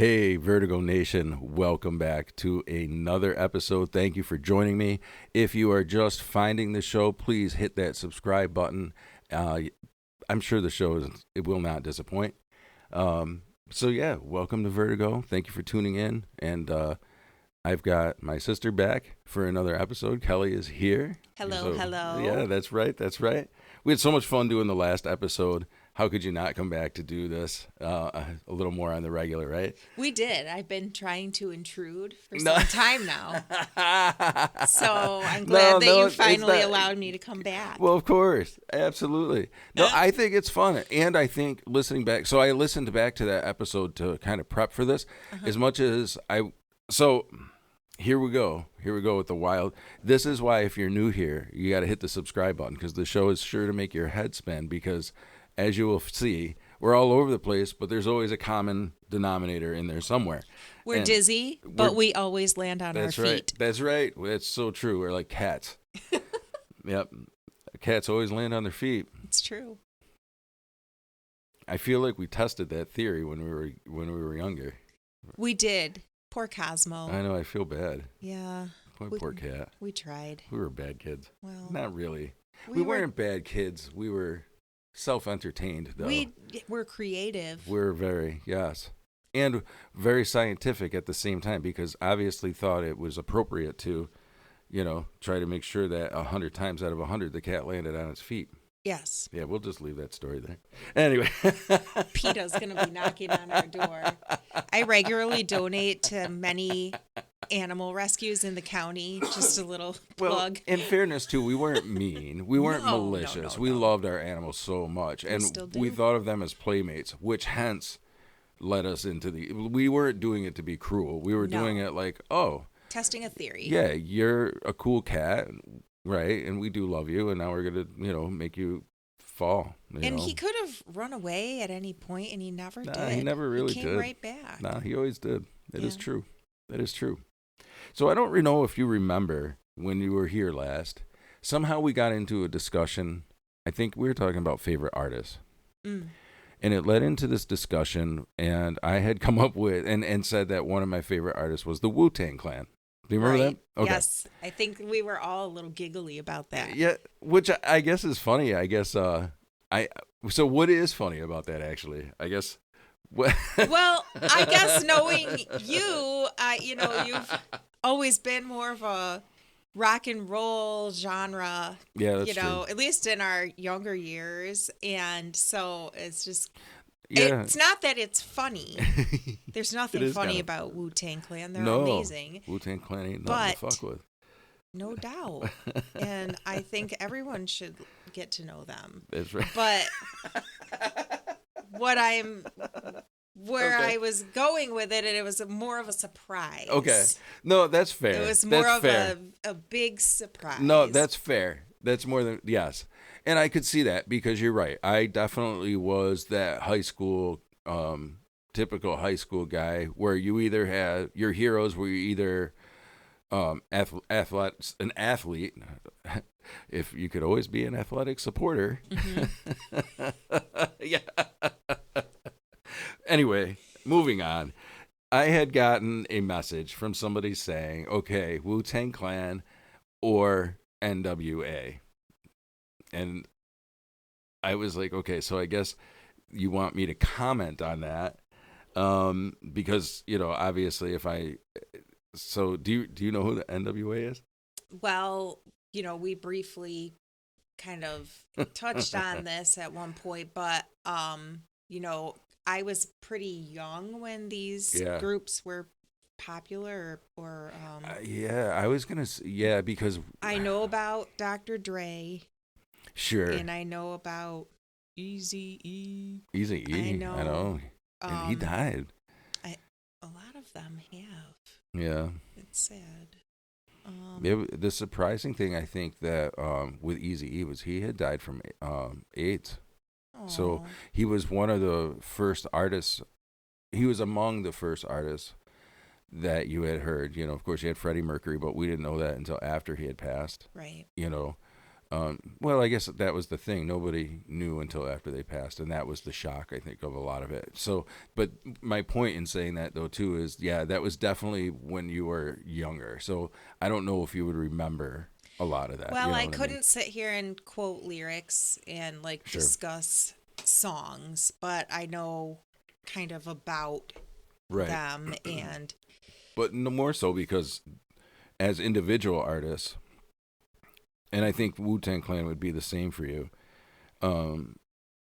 Hey, Vertigo Nation, welcome back to another episode. Thank you for joining me. If you are just finding the show, please hit that subscribe button. I'm sure the show it will not disappoint. Welcome to Vertigo. Thank you for tuning in. And I've got my sister back for another episode. Kelly is here. Hello. Yeah, that's right. We had so much fun doing the last episode. How could you not come back to do this a little more on the regular, right? We did. I've been trying to intrude for No. some time now. So I'm glad that you finally allowed me to come back. Well, of course. Absolutely. No, I think it's fun. And I think listening back, so I listened back to that episode to kind of prep for this as much as so here we go with the wild. This is why if you're new here, you got to hit the subscribe button because the show is sure to make your head spin because as you will see, we're all over the place, but there's always a common denominator in there somewhere. We're dizzy, but we always land on our feet. That's right. That's so true. We're like cats. Yep. Cats always land on their feet. It's true. I feel like we tested that theory when we were younger. We did. Poor Cosmo. I know. I feel bad. Yeah. Poor cat. We tried. We were bad kids. Well, not really. We weren't bad kids. We were self-entertained, though. We're creative. We're very, yes. And very scientific at the same time because obviously thought it was appropriate to, try to make sure that 100 times out of 100 the cat landed on its feet. Yes. Yeah, we'll just leave that story there. Anyway. PETA's going to be knocking on our door. I regularly donate to many animal rescues in the county. Just a little plug. In fairness, too, we weren't mean. We weren't malicious. We loved our animals so much. And we thought of them as playmates, which hence led us into we weren't doing it to be cruel. We were doing it like, testing a theory. Yeah, you're a cool cat, right? And we do love you. And now we're going to, make you fall. He could have run away at any point, and he never did. He never really did. He came right back. Nah, he always did. That is true. So I don't know if you remember when you were here last. Somehow we got into a discussion. I think we were talking about favorite artists. And it led into this discussion, and I had come up with and said that one of my favorite artists was the Wu-Tang Clan. Do you remember that? Okay. Yes. I think we were all a little giggly about that. Yeah, which I guess is funny. I guess so what is funny about that, actually? I guess... Well, I guess knowing you, you've always been more of a rock and roll genre. Yeah, that's true. At least in our younger years, and so it's just. Yeah. It's not that it's funny. There's nothing funny about Wu-Tang Clan. They're amazing. Wu-Tang Clan ain't nothing to fuck with. No doubt. And I think everyone should get to know them. That's right. But I was going with it, and it was more of a surprise. Okay. No, that's fair. It was more of a big surprise. No, that's fair. That's more than, yes. And I could see that because you're right. I definitely was that high school, typical high school guy where you either had, your heroes were either an athlete, if you could always be an athletic supporter. Yeah. Anyway, moving on. I had gotten a message from somebody saying, okay, Wu-Tang Clan or NWA. And I was like, okay, so I guess you want me to comment on that. Because, obviously so do you know who the NWA is? Well, we briefly kind of touched on this at one point, but, I was pretty young when these groups were popular or I was going to say, because I know about Dr. Dre. Sure. And I know about Eazy-E. Eazy-E. I know. And he died. A lot of them have. Yeah. It's sad. The surprising thing, I think, that with Eazy-E was he had died from AIDS. Aww. So he was one of the first artists. He was among the first artists that you had heard. Of course, you had Freddie Mercury, but we didn't know that until after he had passed. Right. Well, I guess that was the thing. Nobody knew until after they passed, and that was the shock, I think, of a lot of it. So, but my point in saying that, though, too, is, yeah, that was definitely when you were younger. So I don't know if you would remember a lot of that. Well, You know I what couldn't I mean? sit here and quote lyrics and like Sure. discuss songs, but I know kind of about Right. them and But no more so because as individual artists, and I think Wu-Tang Clan would be the same for you, um,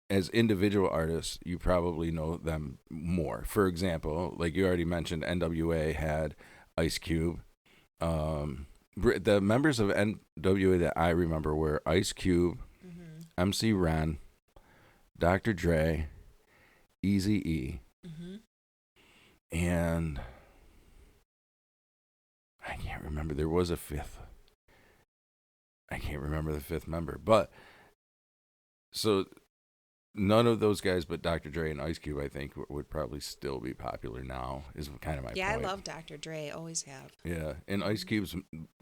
as individual artists, you probably know them more. For example, like you already mentioned, NWA had Ice Cube. The members of NWA that I remember were Ice Cube, mm-hmm, MC Ren, Dr. Dre, Easy E, mm-hmm. and I can't remember. There was a fifth. I can't remember the fifth member. But so none of those guys but Dr. Dre and Ice Cube, I think, would probably still be popular now, is kind of my Yeah, point. I love Dr. Dre, always have. Yeah. And Ice Cube's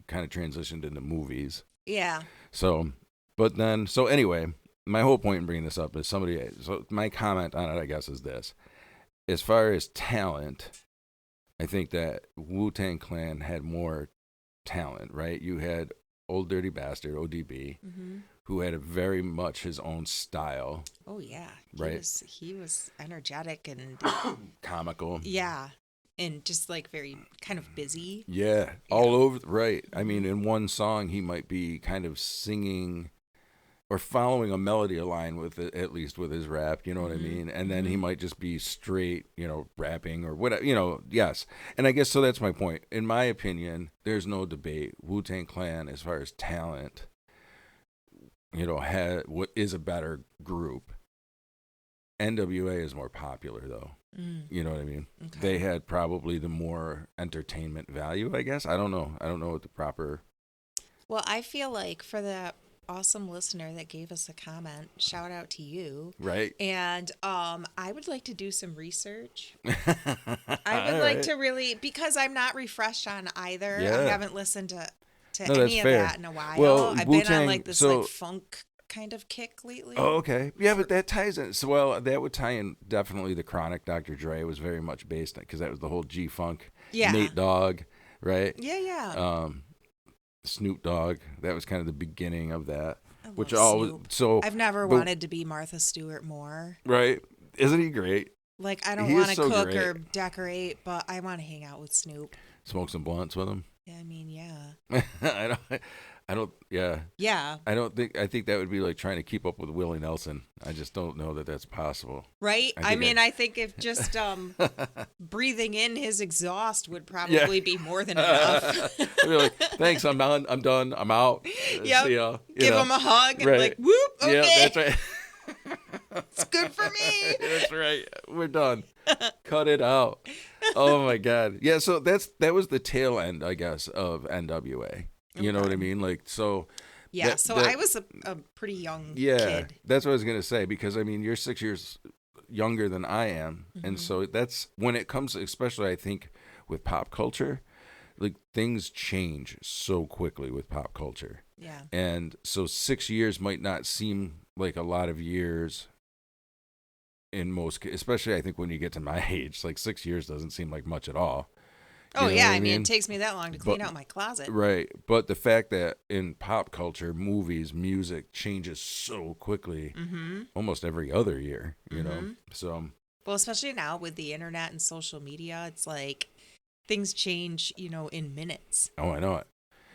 kind of transitioned into movies. Yeah. So, but then, so anyway, my whole point in bringing this up is so my comment on it, I guess, is this. As far as talent, I think that Wu-Tang Clan had more talent, right? You had Old Dirty Bastard, ODB, Mm-hmm. who had very much his own style. Oh yeah, Right. He was energetic and Comical. yeah, and just like very kind of busy. Yeah, all over. Right. I mean, in one song, he might be kind of singing or following a melody line with it, at least with his rap, you know what I mean? And then he might just be straight, rapping or whatever, yes. And I guess so that's my point. In my opinion, there's no debate. Wu-Tang Clan, as far as talent, what is a better group. NWA is more popular, though. You know what I mean? Okay. They had probably the more entertainment value, I guess. I don't know. I don't know what the proper... Well, I feel like for that awesome listener that gave us a comment, shout out to you. Right. And I would like to do some research. I would like to really, because I'm not refreshed on either. Yeah. I haven't listened to No, any of fair. that in a while. Well, I've been Wu-Tang, on like this like funk kind of kick lately. Oh, okay. Yeah, but that ties in. So, well, that would tie in definitely the Chronic. Dr. Dre was very much based on, because that was the whole G-Funk. Yeah. Nate Dogg, right? Yeah. Snoop Dogg. That was kind of the beginning of that. Which all so I've never wanted to be Martha Stewart more. Right? Isn't he great? Like I don't want to cook or decorate, but I want to hang out with Snoop. Smoke some blunts with him. Yeah, I mean, yeah. I don't. Yeah. Yeah. I think that would be like trying to keep up with Willie Nelson. I just don't know that that's possible. Right. I think if just breathing in his exhaust would probably be more than enough. I'd be like, thanks, I'm done. I'm out. Yeah. Give him a hug and like, whoop. Okay. Yeah, that's right. It's good for me. That's right. We're done. Cut it out. Oh my God. Yeah. So that was the tail end, I guess, of NWA. You know what I mean? Like, so. Yeah. I was a pretty young kid. That's what I was going to say, because I mean, you're 6 years younger than I am. And so that's when it comes, especially I think with pop culture, like things change so quickly with pop culture. Yeah. And so 6 years might not seem like a lot of years in most, especially I think when you get to my age, like 6 years doesn't seem like much at all. Oh, yeah. I mean, it takes me that long to clean out my closet. Right. But the fact that in pop culture, movies, music changes so quickly almost every other year, you know? So. Well, especially now with the internet and social media, it's like things change, in minutes. Oh, I know it.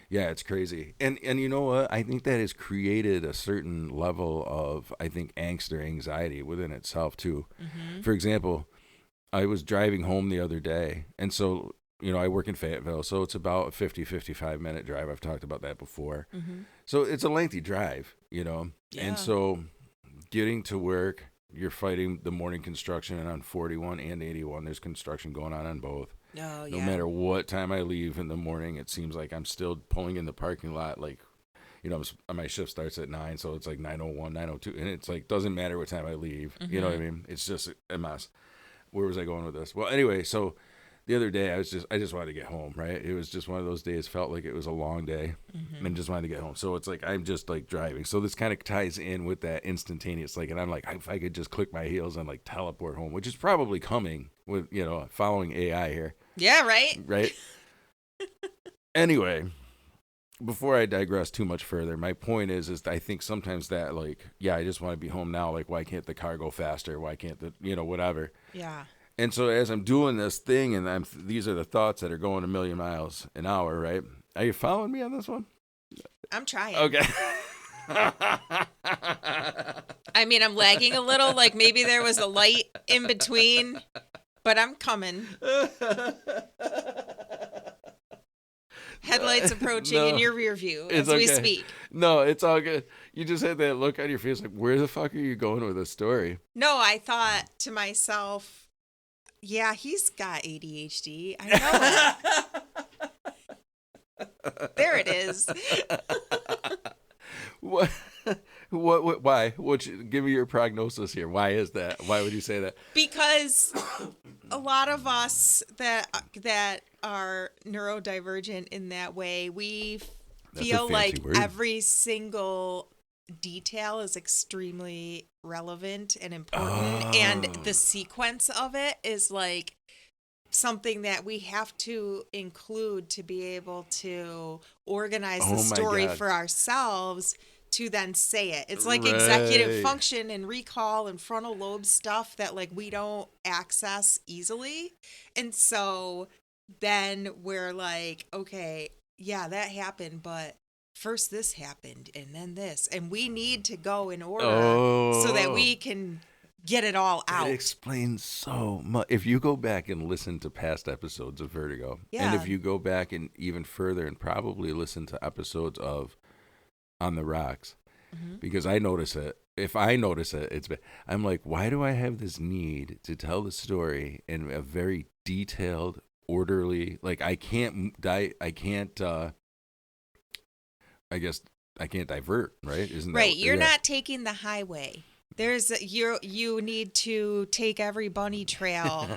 Yeah, it's crazy. And you know what? I think that has created a certain level of, I think, angst or anxiety within itself, too. For example, I was driving home the other day, and so, I work in Fayetteville, so it's about a 55-minute drive. I've talked about that before. So it's a lengthy drive, Yeah. And so getting to work, you're fighting the morning construction, and on 41 and 81, there's construction going on both. Oh, No matter what time I leave in the morning, it seems like I'm still pulling in the parking lot. Like, my shift starts at 9, so it's like 9:01, 9:02, and it's like doesn't matter what time I leave. You know what I mean? It's just a mess. Where was I going with this? Well, anyway, so the other day I just wanted to get home, right? It was just one of those days, felt like it was a long day and just wanted to get home. So it's like, I'm just like driving. So this kind of ties in with that instantaneous, like, and I'm like, if I could just click my heels and like teleport home, which is probably coming with, following AI here. Yeah, right? Right. Anyway, before I digress too much further, my point is I think sometimes that, like, yeah, I just want to be home now. Like, why can't the car go faster? Why can't whatever. Yeah. And so as I'm doing this thing, and these are the thoughts that are going a million miles an hour, right? Are you following me on this one? I'm trying. Okay. I mean, I'm lagging a little. Like maybe there was a light in between, but I'm coming. Headlights approaching in your rear view as we speak. No, it's all good. You just had that look on your face like, where the fuck are you going with this story? No, I thought to myself, yeah, he's got ADHD. I know it. There it is. What? Why? Give me your prognosis here. Why is that? Why would you say that? Because a lot of us that are neurodivergent in that way, we feel like every single detail is extremely relevant and important, and the sequence of it is like something that we have to include to be able to organize the story for ourselves to then say it. It's like executive function and recall and frontal lobe stuff that like we don't access easily. And so then we're like, okay, yeah, that happened, but first this happened and then this. And we need to go in order so that we can get it all out. It explains so much. If you go back and listen to past episodes of Vertigo, and if you go back and even further and probably listen to episodes of On the Rocks, because I notice it. If I notice it, I'm like, why do I have this need to tell the story in a very detailed, orderly, like I guess I can't divert, right? Isn't that right? You're not taking the highway. You need to take every bunny trail,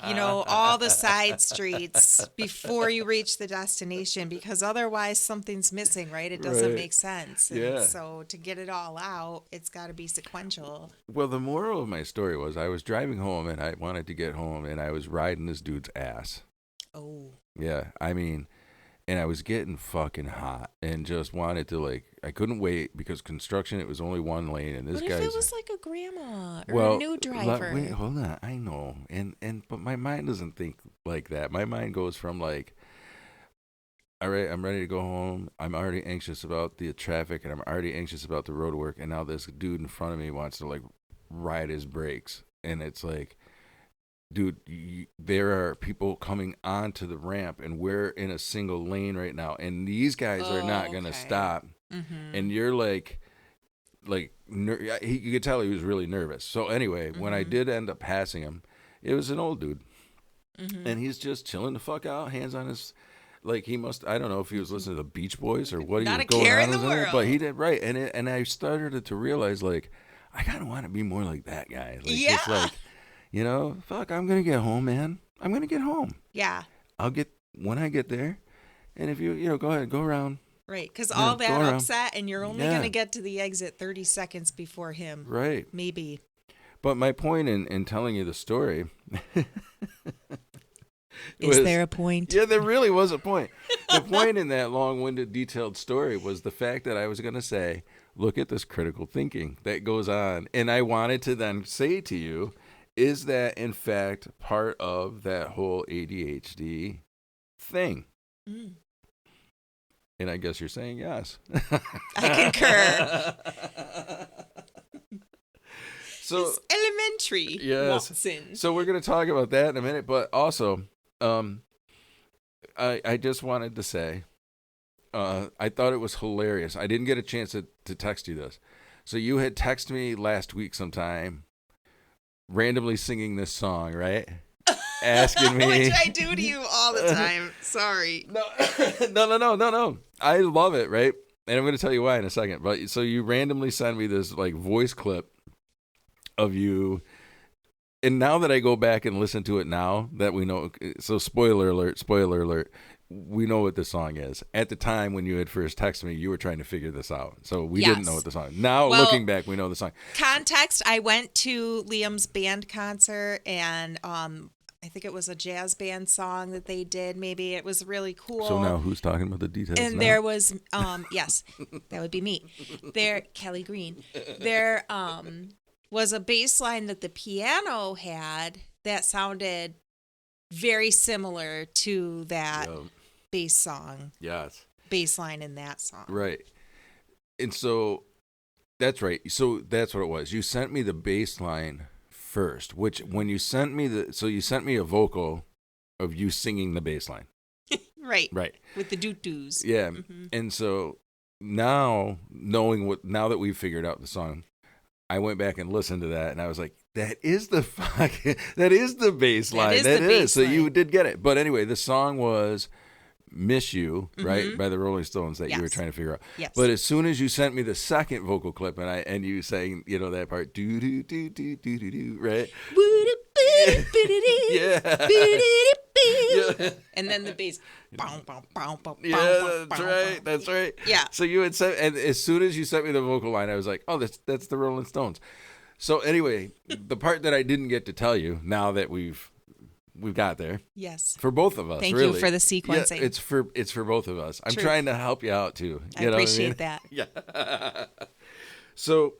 all the side streets before you reach the destination, because otherwise something's missing, right? It doesn't make sense. And so to get it all out, it's got to be sequential. Well, the moral of my story was I was driving home and I wanted to get home and I was riding this dude's ass. Oh. Yeah, I mean, and I was getting fucking hot and just wanted to, like, I couldn't wait because construction, it was only one lane. And this guy's... What if it was like a grandma or a new driver? Wait, hold on. I know. But my mind doesn't think like that. My mind goes from like, all right, I'm ready to go home. I'm already anxious about the traffic and I'm already anxious about the road work. And now this dude in front of me wants to like ride his brakes. And it's like, dude, there are people coming onto the ramp and we're in a single lane right now. And these guys are not going to stop. Mm-hmm. And you're like, you could tell he was really nervous. So anyway, when I did end up passing him, it was an old dude. Mm-hmm. And he's just chilling the fuck out, hands on his, like he must, I don't know if he was listening to the Beach Boys or what he was going on with it, but he did, right. And I started to realize, like, I kind of want to be more like that guy. Like, just like, fuck, I'm going to get home, man. I'm going to get home. Yeah. When I get there. And if you go ahead, go around. Right, because all that upset, and you're only going to get to the exit 30 seconds before him. Right. Maybe. But my point in telling you the story... Is there a point? Yeah, there really was a point. The point in that long-winded, detailed story was the fact that I was going to say, look at this critical thinking that goes on. And I wanted to then say to you, is that, in fact, part of that whole ADHD thing? Mm. And I guess you're saying yes. I concur. So it's elementary, yes. Watson. So we're going to talk about that in a minute. But also, I just wanted to say, I thought it was hilarious. I didn't get a chance to text you this. So you had texted me last week sometime, randomly singing this song, right? Asking me. Which I do to you all the time. Sorry. No. I love it, right? And I'm going to tell you why in a second. But so you randomly send me this like voice clip of you And now that I go back and listen to it now that we know, so spoiler alert, we know what the song is. At the time when you had first texted me, you were trying to figure this out. So we didn't know what the song. Now, looking back, we know the song. Context, I went to Liam's band concert, and I think it was a jazz band song that they did. Maybe it was really cool. So now who's talking about the details? And now? there was, yes, that would be me. There, Kelly Green. There was a bass line that the piano had that sounded very similar to that bass song. Yes. Bass line in that song. Right. And so that's right. So that's what it was. You sent me the bass line first, which when you sent me you sent me a vocal of you singing the bass line. Right. Right. With the doot-doos. Yeah. Mm-hmm. And so now that we've figured out the song, I went back and listened to that, and I was like, that is the bass line. That is. So you did get it. But anyway, the song was Miss You, right, by the Rolling Stones that you were trying to figure out. Yes. But as soon as you sent me the second vocal clip and you sang, that part, do do do do do do do, right? Yeah. And then the bass. That's right. Yeah. So you had said, and as soon as you sent me the vocal line, I was like, oh, that's the Rolling Stones. So anyway, the part that I didn't get to tell you, now that we've got there. Yes. For both of us, Thank really. you for the sequencing. Yeah, it's for both of us. I'm trying to help you out too. I appreciate that. Yeah. So,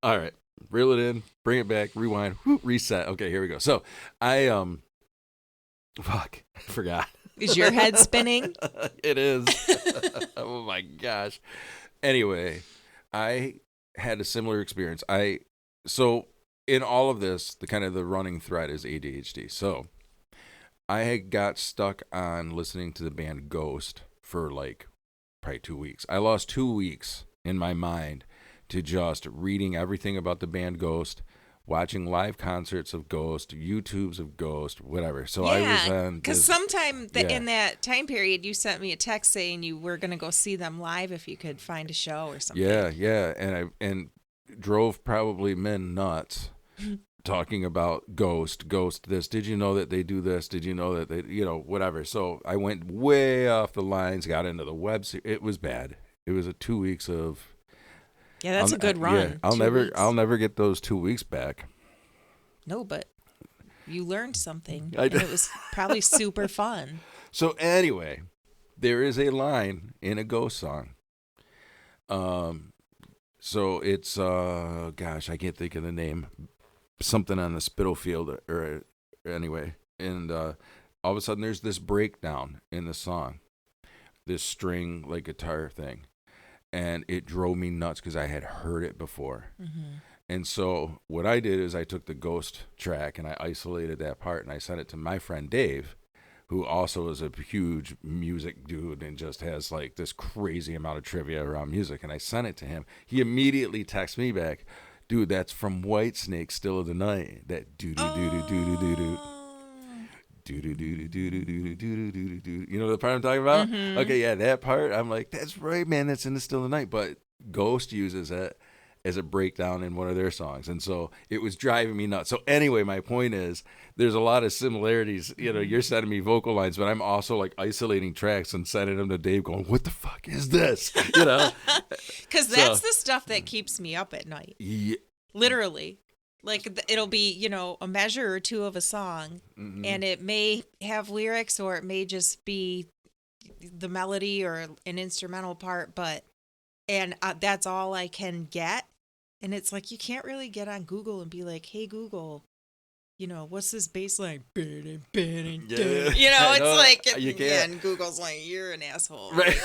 all right, reel it in, bring it back, rewind, reset. Okay, here we go. So I I forgot. Is your head spinning? It is. Oh my gosh. Anyway, I had a similar experience. So in all of this, the running thread is ADHD. So I had got stuck on listening to the band Ghost for probably 2 weeks. I lost 2 weeks in my mind to just reading everything about the band Ghost, watching live concerts of Ghost, YouTubes of Ghost, whatever. So I was on because sometime in that time period, you sent me a text saying you were going to go see them live if you could find a show or something. Yeah, and drove probably men nuts talking about Ghost this. Did you know that they do this? Did you know that they, whatever. So I went way off the lines, got into the web series. It was bad. It was 2 weeks of. Yeah, that's a good run. Yeah, I'll never get those 2 weeks back. No, but you learned something. And it was probably super fun. So anyway, there is a line in a Ghost song. So it's I can't think of the name. Something on the Spitalfield or anyway. And all of a sudden there's this breakdown in the song. This string guitar thing. And it drove me nuts because I had heard it before. Mm-hmm. And so what I did is I took the Ghost track and I isolated that part and I sent it to my friend Dave, who also is a huge music dude and just has this crazy amount of trivia around music. And I sent it to him. He immediately texted me back, dude, that's from Whitesnake, Still of the Night. That do-do-do-do-do-do-do-do. Do-do-do-do-do-do-do-do-do-do. You know the part I'm talking about? Mm-hmm. Okay, yeah, that part. I'm like, that's right, man. That's in the Still of the Night. But Ghost uses it as a breakdown in one of their songs. And so it was driving me nuts. So anyway, my point is there's a lot of similarities. You're sending me vocal lines, but I'm also isolating tracks and sending them to Dave going, what the fuck is this? Because that's the stuff that keeps me up at night. Yeah. Literally. It'll be, a measure or two of a song, mm-hmm. and it may have lyrics or it may just be the melody or an instrumental part, and that's all I can get. And it's you can't really get on Google and be like, hey, Google, what's this bass line? Yeah. It's you can't. And Google's you're an asshole. Right.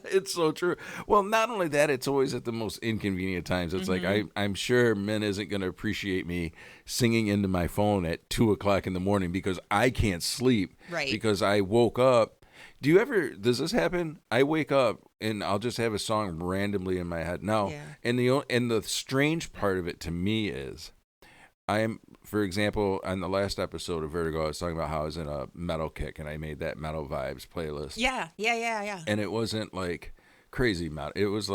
It's so true. Well, not only that, it's always at the most inconvenient times. It's mm-hmm. I'm sure Min isn't going to appreciate me singing into my phone at 2:00 in the morning because I can't sleep. Right. Because I woke up. Does this happen? I wake up and I'll just have a song randomly in my head. Now, and the strange part of it to me is for example, on the last episode of Vertigo, I was talking about how I was in a metal kick and I made that Metal Vibes playlist. Yeah. And it wasn't crazy metal. It was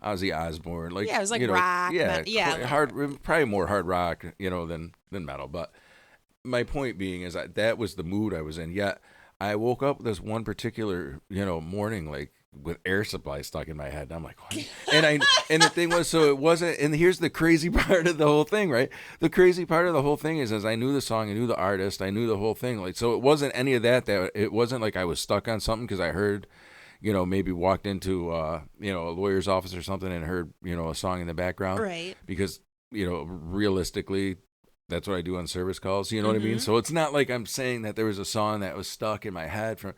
Ozzy Osbourne, like it was like rock, hard, probably more hard rock, than metal. But my point being is that was the mood I was in. Yet I woke up this one particular morning like with Air Supply stuck in my head, and I'm like, what? And the thing was, so it wasn't. And here's the crazy part of the whole thing, right? The crazy part of the whole thing is, as I knew the song, I knew the artist, I knew the whole thing. Like, so it wasn't any of that. That it wasn't like I was stuck on something because I heard, maybe walked into a lawyer's office or something and heard a song in the background, right? Because realistically, that's what I do on service calls. You know what I mean? So it's not like I'm saying that there was a song that was stuck in my head from.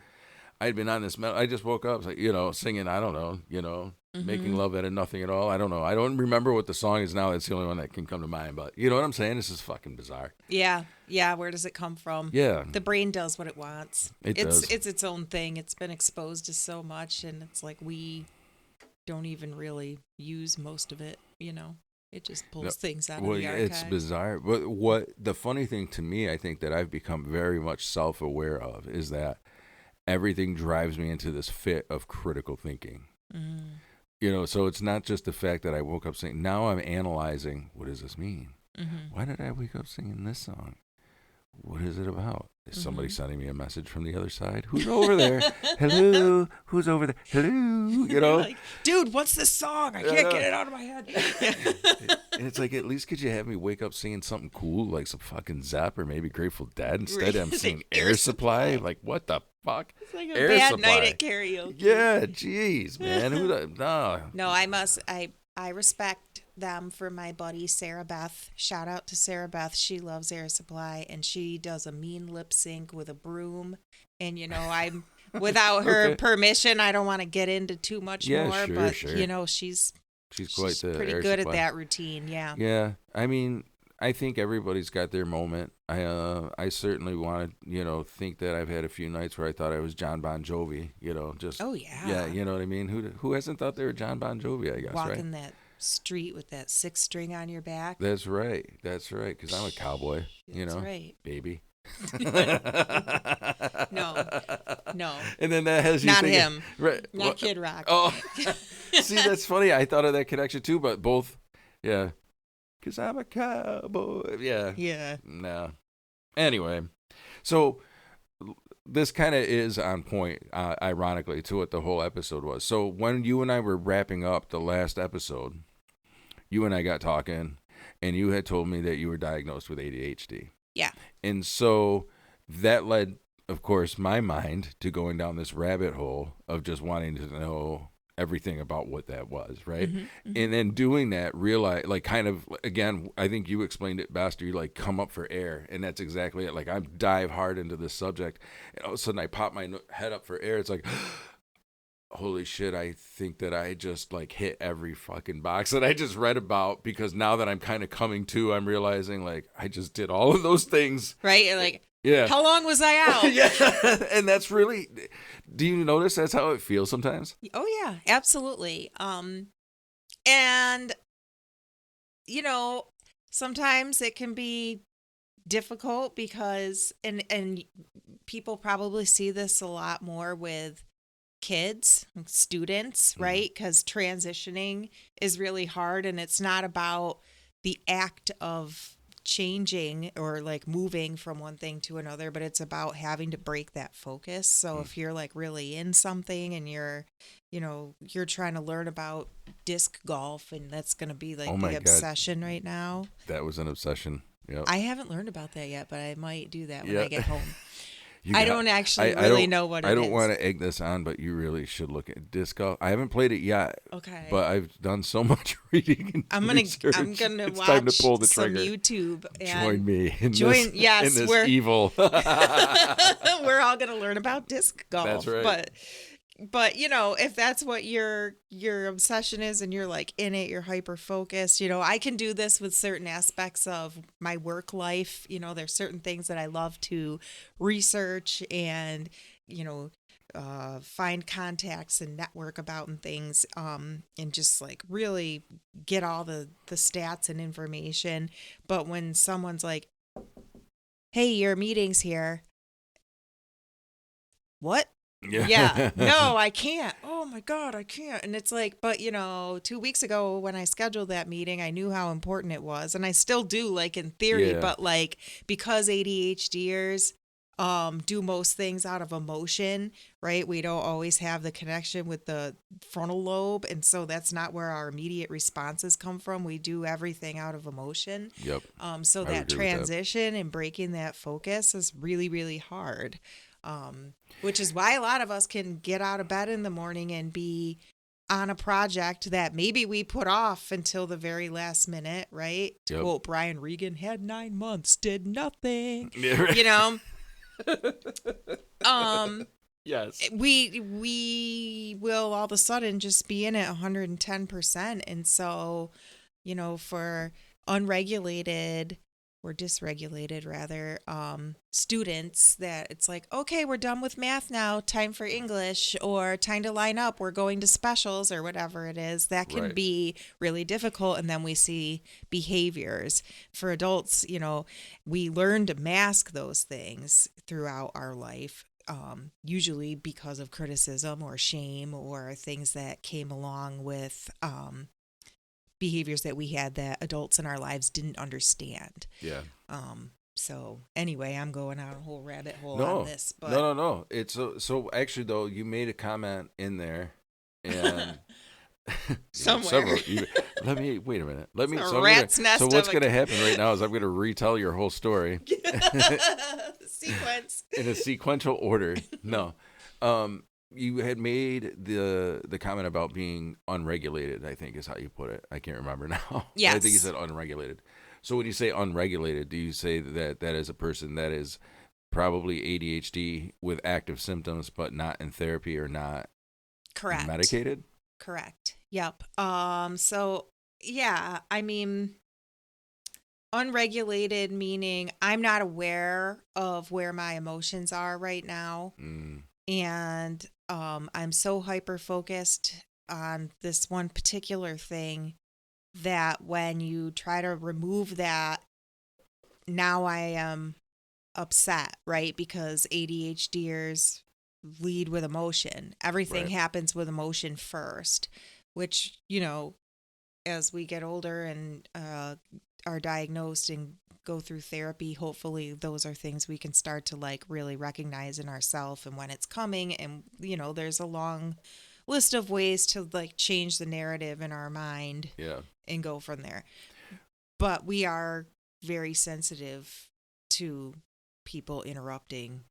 I'd been on this metal. I just woke up, like, singing, I don't know, making love out of nothing at all. I don't know. I don't remember what the song is now. That's the only one that can come to mind. But you know what I'm saying? This is fucking bizarre. Yeah. Yeah. Where does it come from? Yeah. The brain does what it wants. Does. It's its own thing. It's been exposed to so much, and it's like we don't even really use most of it, It just pulls things out of the archive. It's bizarre. But what the funny thing to me, I think that I've become very much self-aware of is that everything drives me into this fit of critical thinking. So it's not just the fact that I woke up saying, now I'm analyzing, what does this mean? Why did I wake up singing this song? What is it about? Is somebody sending me a message from the other side? Who's over there? Hello? Who's over there? Hello? Like, dude, what's this song? I can't get it out of my head. And it's like, at least could you have me wake up singing something cool, like some fucking Zapp or maybe Grateful Dead, instead I'm singing Air Supply? Like, what the fuck? It's like a Air bad Supply. Night at karaoke. Yeah, jeez, man. No, I respect them for my buddy Sarah Beth. Shout out to Sarah Beth. She loves Air Supply, and she does a mean lip sync with a broom. And I'm without her permission, I don't want to get into too much more. Sure, but sure. she's quite the pretty Air good Supply. at that routine. Yeah. Yeah. I mean, I think everybody's got their moment. I certainly want to think that I've had a few nights where I thought I was John Bon Jovi. Just oh yeah. Yeah, you know what I mean. Who hasn't thought they were John Bon Jovi? I guess walking that street with that 6-string on your back. That's right. Because I'm a cowboy. That's right, baby. No. And then that has you not thinking, him. Right? Not Kid Rock. Oh, see, that's funny. I thought of that connection too, but both. Yeah. Because I'm a cowboy. Yeah. Yeah. No. Anyway, so this kind of is on point, ironically, to what the whole episode was. So when you and I were wrapping up the last episode, you and I got talking, and you had told me that you were diagnosed with ADHD. Yeah. And so that led, of course, my mind to going down this rabbit hole of just wanting to know everything about what that was, right? And then doing that, realize, like, kind of, again, I think you explained it best, or you like come up for air, and that's exactly it. Like, I dive hard into this subject, and all of a sudden I pop my head up for air. It's like, holy shit, I think that I just like hit every fucking box that I just read about, because now that I'm kind of coming to, I'm realizing like I just did all of those things. Right? You're like, yeah. How long was I out? Yeah. And that's really, do you notice that's how it feels sometimes? Oh yeah, absolutely. And sometimes it can be difficult because and people probably see this a lot more with kids, students, right? Because transitioning is really hard, and it's not about the act of changing or like moving from one thing to another, but it's about having to break that focus. So if you're like really in something and you're trying to learn about disc golf, and that's going to be like the obsession right now. That was an obsession. Yep. I haven't learned about that yet, but I might do that when I get home. I don't actually really know what it is. I don't want to egg this on, but you really should look at disc golf. I haven't played it yet. Okay. But I've done so much reading and research. I'm gonna it's watch time to pull the some trigger. YouTube. And join me in yes, this evil. We're all gonna learn about disc golf. That's right. But if that's what your obsession is, and you're like in it, you're hyper focused. I can do this with certain aspects of my work life. There's certain things that I love to research and find contacts and network about and things, and just like really get all the stats and information. But when someone's like, "Hey, your meeting's here," what? Yeah. No, I can't. Oh my God, I can't. And it's like, but 2 weeks ago when I scheduled that meeting, I knew how important it was. And I still do, like in theory, Yeah. but like because ADHDers do most things out of emotion, right? We don't always have the connection with the frontal lobe. And so that's not where our immediate responses come from. We do everything out of emotion. Yep. So I would that agree with that. transition and breaking that focus is really, really hard. Which is why a lot of us can get out of bed in the morning and be on a project that maybe we put off until the very last minute, right? To Yep. quote Brian Regan, had 9 months, did nothing. Yeah, right. You know, um, Yes. we will all of a sudden just be in it 110%, and so for unregulated or dysregulated rather students, that it's like, okay, we're done with math now, time for English, or time to line up, we're going to specials, or whatever it is, that can Right. be really difficult. And then we see behaviors for adults. We learn to mask those things throughout our life, usually because of criticism or shame or things that came along with behaviors that we had that adults in our lives didn't understand. Yeah. So anyway, I'm going on a whole rabbit hole on No. this, but No. It's so actually though you made a comment in there, and somewhere several. Let me wait a minute. Let me. a So I'm gonna. rat's nest So of what's a gonna happen right now is I'm gonna retell your whole story sequence. in a sequential order. No. You had made the comment about being unregulated, I think is how you put it. I can't remember now. Yes. I think you said unregulated. So when you say unregulated, do you say that is a person that is probably ADHD with active symptoms but not in therapy or not Correct. medicated? Correct. Yep. So yeah, I mean, unregulated meaning I'm not aware of where my emotions are right now. And I'm so hyper focused on this one particular thing that when you try to remove that, now I am upset, right? Because ADHDers lead with emotion. Everything Right. happens with emotion first, which, as we get older and are diagnosed and go through therapy, hopefully those are things we can start to like really recognize in ourselves and when it's coming. And, there's a long list of ways to like change the narrative in our mind Yeah. and go from there. But we are very sensitive to people interrupting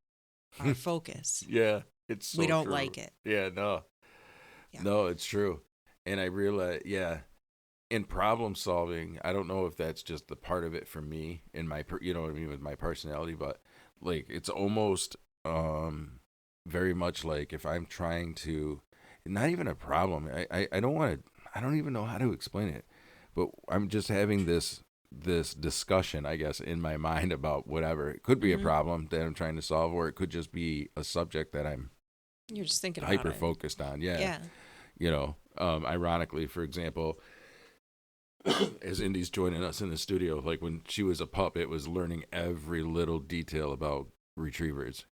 our focus. Yeah. It's so we don't true. like it. Yeah. No. Yeah. No, it's true. And I realize, yeah, in problem solving, I don't know if that's just the part of it for me in my, you know what I mean, with my personality, but like it's almost very much like if I'm trying to, not even a problem. I don't want to. I don't even know how to explain it, but I'm just having this discussion, I guess, in my mind about whatever. It could be a problem that I'm trying to solve, or it could just be a subject that I'm You're just thinking about hyper it. focused on. Yeah. Yeah. Ironically, for example, as Indy's joining us in the studio, like when she was a pup, it was learning every little detail about retrievers,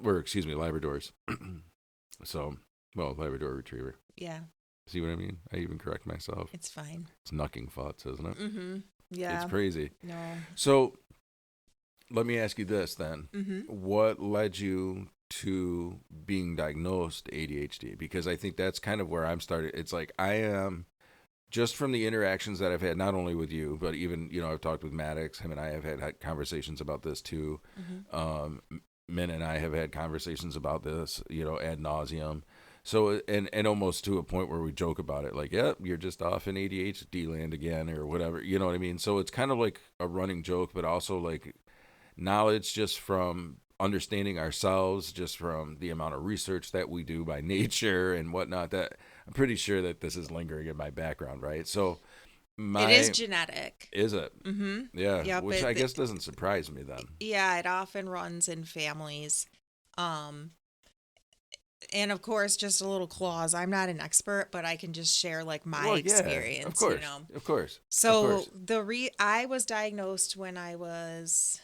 or excuse me, Labradors. So, well, Labrador Retriever. Yeah. See what I mean? I even correct myself. It's fine. It's knucking thoughts, isn't it? Mm-hmm. Yeah. It's crazy. No. So, let me ask you this then. Mm-hmm. What led you to being diagnosed ADHD? Because I think that's kind of where I'm started. It's like I am, just from the interactions that I've had, not only with you, but even, I've talked with Maddox. Him and I have had conversations about this too. Min and I have had conversations about this, ad nauseum. So, and almost to a point where we joke about it, like, yep, you're just off in ADHD land again, or whatever, you know what I mean? So it's kind of like a running joke, but also like knowledge just from understanding ourselves, just from the amount of research that we do by nature and whatnot, that I'm pretty sure that this is lingering in my background, right? So it is genetic. Is it? Mm-hmm. Yeah. Yep, Which I guess doesn't surprise me then. Yeah, it often runs in families. And of course, just a little clause. I'm not an expert, but I can just share like my experience. Of course. Of course. So of course. I was diagnosed when I was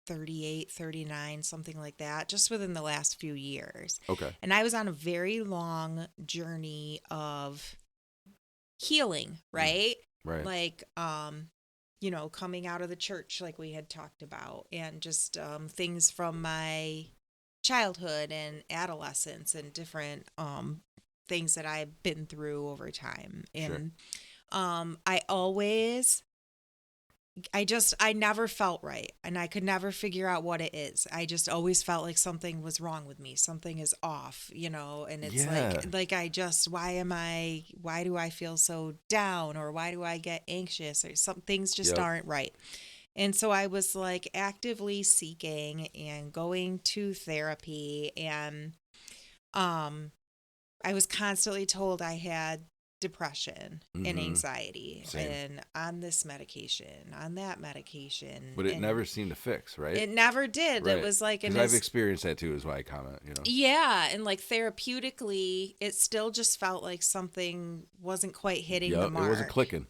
38, 39, something like that, just within the last few years. Okay. And I was on a very long journey of healing, right? Right. Like, coming out of the church, like we had talked about, and just things from my childhood and adolescence and different things that I've been through over time. And I always I never felt right, and I could never figure out what it is. I just always felt like something was wrong with me. Something is off, and it's why do I feel so down, or why do I get anxious, or some things just aren't right. And so I was like actively seeking and going to therapy, and I was constantly told I had depression and anxiety, Same. and on this medication, on that medication. But it never seemed to fix, right? It never did. Right. It was like, because I've experienced that too, is why I comment, Yeah, and like therapeutically, it still just felt like something wasn't quite hitting the mark. It wasn't clicking.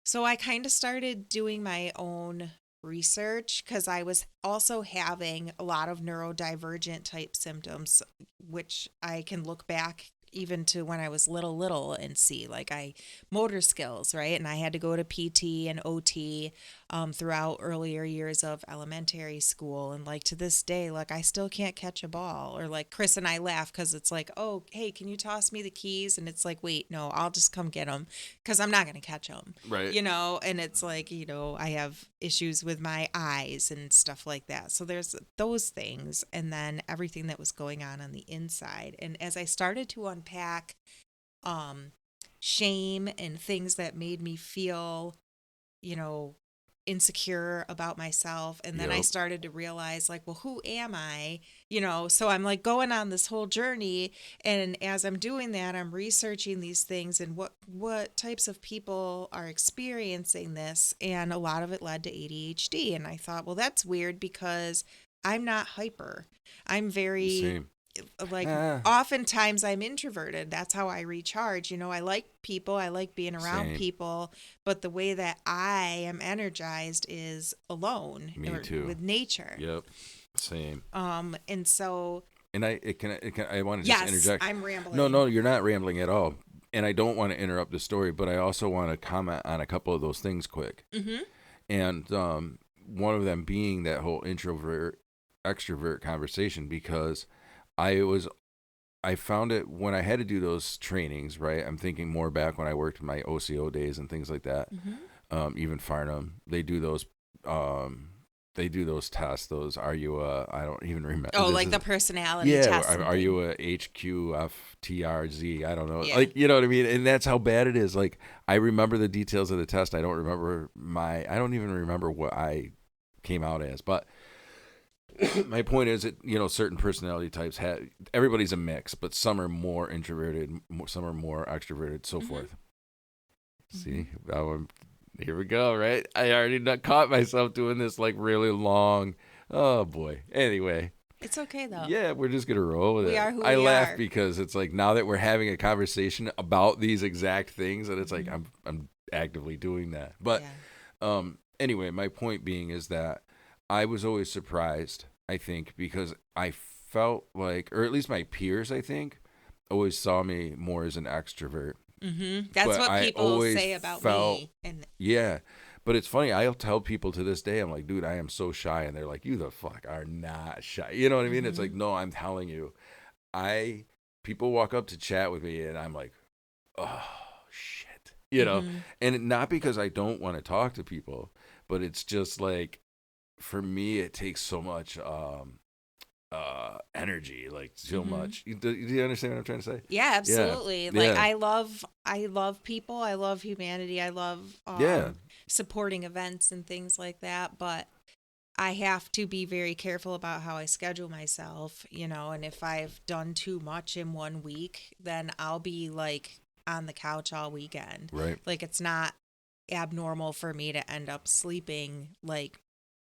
So I kind of started doing my own research, because I was also having a lot of neurodivergent type symptoms, which I can look back even to when I was little and see like motor skills, right? And I had to go to PT and OT throughout earlier years of elementary school. And like to this day, like I still can't catch a ball. Or like Chris and I laugh because it's like, oh, hey, can you toss me the keys? And it's like, wait, no, I'll just come get them, because I'm not going to catch them. Right. And it's like, I have issues with my eyes and stuff like that. So there's those things. And then everything that was going on the inside. And as I started to unpack shame and things that made me feel, insecure about myself, and then I started to realize like, well, who am I? So I'm like going on this whole journey, and as I'm doing that, I'm researching these things and what types of people are experiencing this, and a lot of it led to ADHD. And I thought, well, that's weird, because I'm not hyper. I'm very Same. like oftentimes I'm introverted. That's how I recharge. I like people, I like being around people, but the way that I am energized is alone. Me too. With nature. Yep. Same. And so, and I want to just interject. I'm rambling. No, you're not rambling at all. And I don't want to interrupt the story, but I also want to comment on a couple of those things quick. And one of them being that whole introvert extrovert conversation, because I found it when I had to do those trainings, right? I'm thinking more back when I worked my OCO days and things like that. Even Farnham, they do those tests. Those, are you I don't even remember. Oh, like the personality test. Yeah, are you a HQFTRZ? I don't know. Yeah. Like, you know what I mean? And that's how bad it is. Like, I remember the details of the test. I don't even remember what I came out as. But my point is that, certain personality types everybody's a mix, but some are more introverted, some are more extroverted, so forth. See, here we go, right? I already caught myself doing this like really long. Oh boy. Anyway. It's okay though. Yeah, we're just gonna roll with it. We are who I we laugh are. because it's like, now that we're having a conversation about these exact things, and it's like I'm actively doing that. But anyway, my point being is that I was always surprised, I think, because I felt like, or at least my peers, I think, always saw me more as an extrovert. That's but what people say about me. Yeah. But it's funny, I'll tell people to this day, I'm like, dude, I am so shy. And they're like, you the fuck are not shy. You know what I mean? It's like, no, I'm telling you. People walk up to chat with me and I'm like, oh, shit. And not because I don't want to talk to people, but it's just like, for me, it takes so much energy, like so much. Do you understand what I'm trying to say? Yeah, absolutely. I love people. I love humanity. I love supporting events and things like that. But I have to be very careful about how I schedule myself, and if I've done too much in 1 week, then I'll be like on the couch all weekend. Right. Like, it's not abnormal for me to end up sleeping like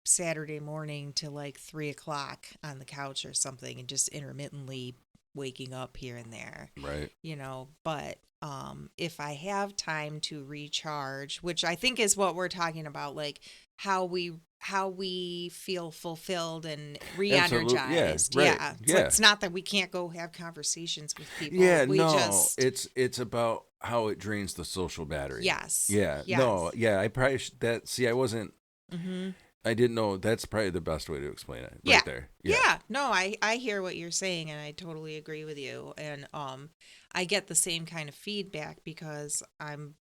Saturday morning to like 3:00 on the couch or something, and just intermittently waking up here and there. Right. But if I have time to recharge, which I think is what we're talking about, like how we how we feel fulfilled and Absolutely. Yeah. re-energized. Right. Yeah. So Yeah. it's not that we can't go have conversations with people. Yeah, We no, just, it's about how it drains the social battery. yes. Yeah, no, Yes. yeah, I probably that. See, Mm-hmm. I didn't know. That's probably the best way to explain it, Yeah. right there. Yeah, Yeah. No, I hear what you're saying and I totally agree with you. And I get the same kind of feedback because I'm,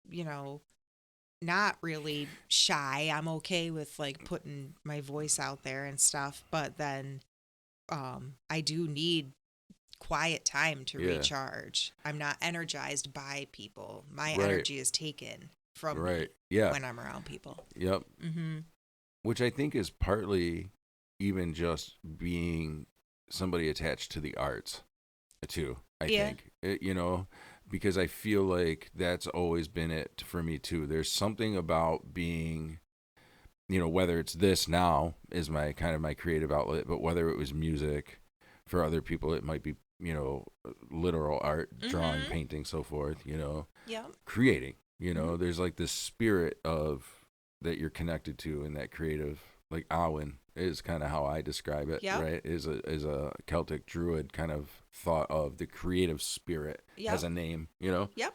not really shy. I'm okay with like putting my voice out there and stuff, but then I do need quiet time to yeah, recharge. I'm not energized by people. My right, energy is taken from right. me Yeah, when I'm around people. yep. Mhm. Which I think is partly even just being somebody attached to the arts, too. I Yeah. think because I feel like that's always been it for me too. There's something about being whether it's this now is my kind of my creative outlet, but whether it was music for other people, it might be, literal art, drawing, Mhm. painting, so forth, Yeah. creating, Mhm. there's like this spirit of that you're connected to in that creative, like Awen is kind of how I describe it, Yep. right? Is a Celtic druid kind of thought of the creative spirit as Yep. a name, Yep.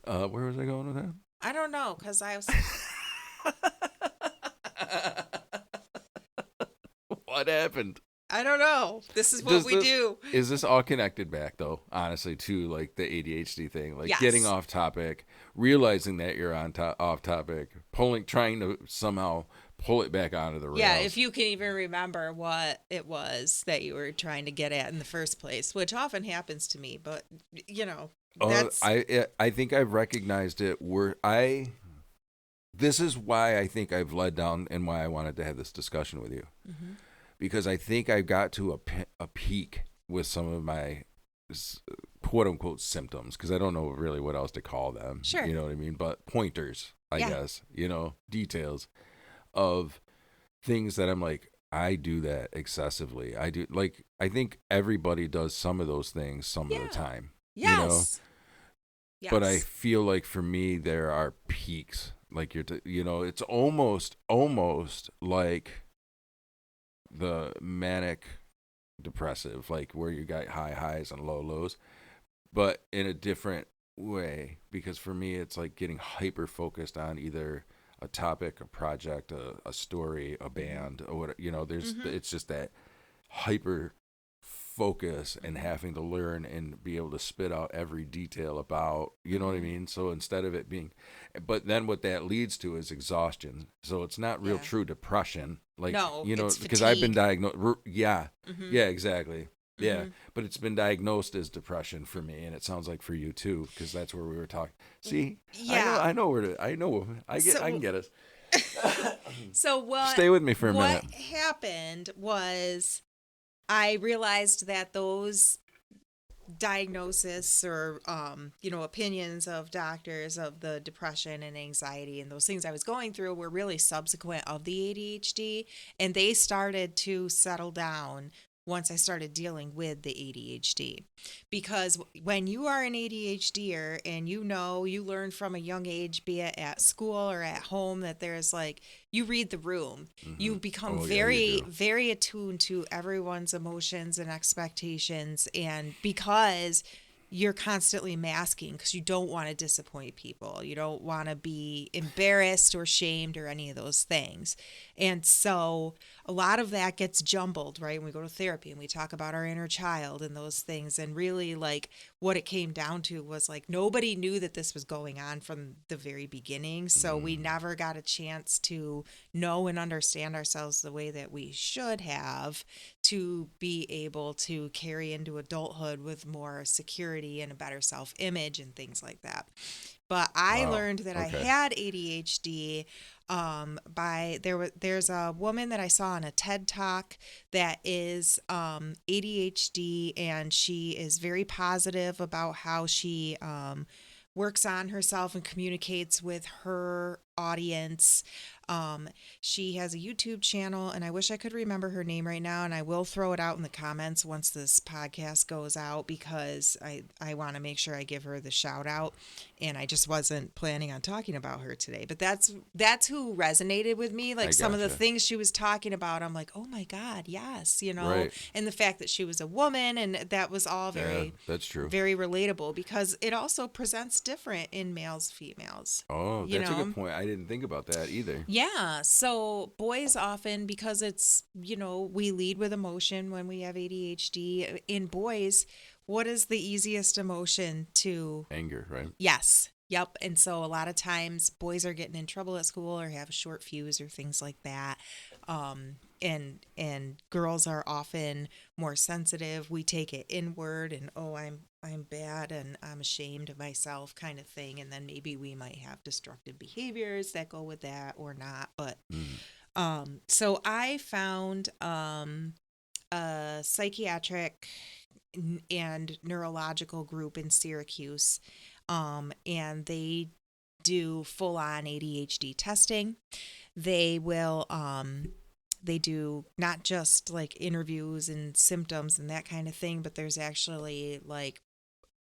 Where was I going with that? I don't know cuz I was What happened? I don't know. This is what Does we this do. is this all connected back though? Honestly, to like the ADHD thing, like getting Yes. off topic, realizing that you're off topic, trying to somehow pull it back onto the Yeah, if rails. you can even remember what it was that you were trying to get at in the first place, which often happens to me, but that's I think I've recognized it. This is why I think I've led down and why I wanted to have this discussion with you, Mhm. because I think I got to a peak with some of my quote unquote symptoms, because I don't know really what else to call them. Sure. You know what I mean? But pointers, I Yeah. guess, details of things that I'm like, I do that excessively. I think everybody does some of those things some of the Yeah. time, Yes. but I Yes. feel like for me, there are peaks. Like it's almost like the manic depressive, like where you got high highs and low lows, but in a different way. Because for me, it's like getting hyper focused on either a topic, a project, a story, a Mhm. band, or what Mhm. it's just that hyper focus and Mhm. having to learn and be able to spit out every detail about, you know what I Mhm. mean? So instead of it being, but then what that leads to is exhaustion. So it's not real Yeah. true depression, like, No, it's because I've been fatigue. diagnosed. Yeah, Mhm. yeah, exactly. Yeah, Mhm. but it's been diagnosed as depression for me, and it sounds like for you too, because that's where we were talking. See, Yeah. I know where to, I know, I can So get us. so Stay with me for a what minute. happened was I realized that those diagnosis or opinions of doctors of the depression and anxiety and those things I was going through were really subsequent of the ADHD, and they started to settle down once I started dealing with the ADHD. Because when you are an ADHDer and you learn from a young age, be it at school or at home, that there's like, you read the room. Hmm. You become Oh yeah, you very, do. very attuned to everyone's emotions and expectations. And because you're constantly masking because you don't want to disappoint people. You don't want to be embarrassed or shamed or any of those things. And so a lot of that gets jumbled, right? When we go to therapy and we talk about our inner child and those things. And really, like, what it came down to was like nobody knew that this was going on from the very beginning. So we Mm. never got a chance to know and understand ourselves the way that we should have to be able to carry into adulthood with more security and a better self image and things like that. But I Wow. learned that I Okay. had ADHD by there's a woman that I saw on a TED Talk that is ADHD, and she is very positive about how she works on herself and communicates with her audience. She has a YouTube channel, and I wish I could remember her name right now, and I will throw it out in the comments once this podcast goes out, because I want to make sure I give her the shout out, and I just wasn't planning on talking about her today. But that's who resonated with me. Like some of the things she was talking about, I'm like, oh my God, yes, Right. and the fact that she was a woman, and that was all very, that's true, very relatable, because it also presents different in males, females. Oh, that's a good point. I didn't think about that either. Yeah. So boys often, because it's, we lead with emotion when we have ADHD. In boys, what is the easiest emotion to? Anger, right? Yes. Yep. And so a lot of times boys are getting in trouble at school or have a short fuse or things like that. And girls are often more sensitive. We take it inward and, I'm bad and I'm ashamed of myself kind of thing. And then maybe we might have destructive behaviors that go with that or not. But so I found a psychiatric and neurological group in Syracuse, and they do full-on ADHD testing. They will they do not just like interviews and symptoms and that kind of thing, but there's actually like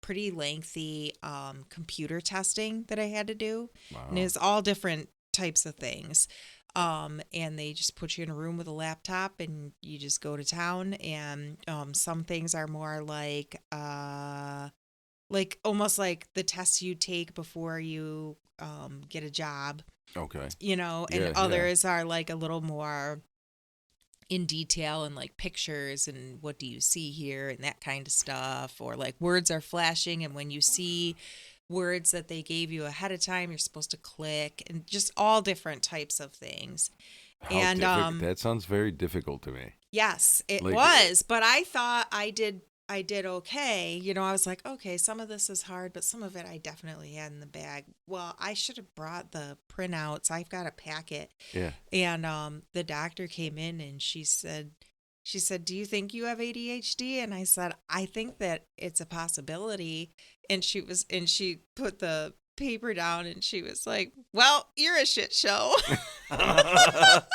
pretty lengthy computer testing that I had to do. Wow. And it's all different types of things. And they just put you in a room with a laptop and you just go to town. And some things are more like almost like the tests you take before you get a job. Okay. And others are like a little more in detail and like pictures and what do you see here and that kind of stuff, or like words are flashing, and when you see words that they gave you ahead of time, you're supposed to click, and just all different types of things. That sounds very difficult to me. Yes, it was, but I thought I did okay. I was like, okay, some of this is hard, but some of it I definitely had in the bag. Well, I should have brought the printouts. I've got a packet. Yeah. And the doctor came in and she said, do you think you have ADHD? And I said, I think that it's a possibility. And she put the paper down and she was like, well, you're a shit show. That's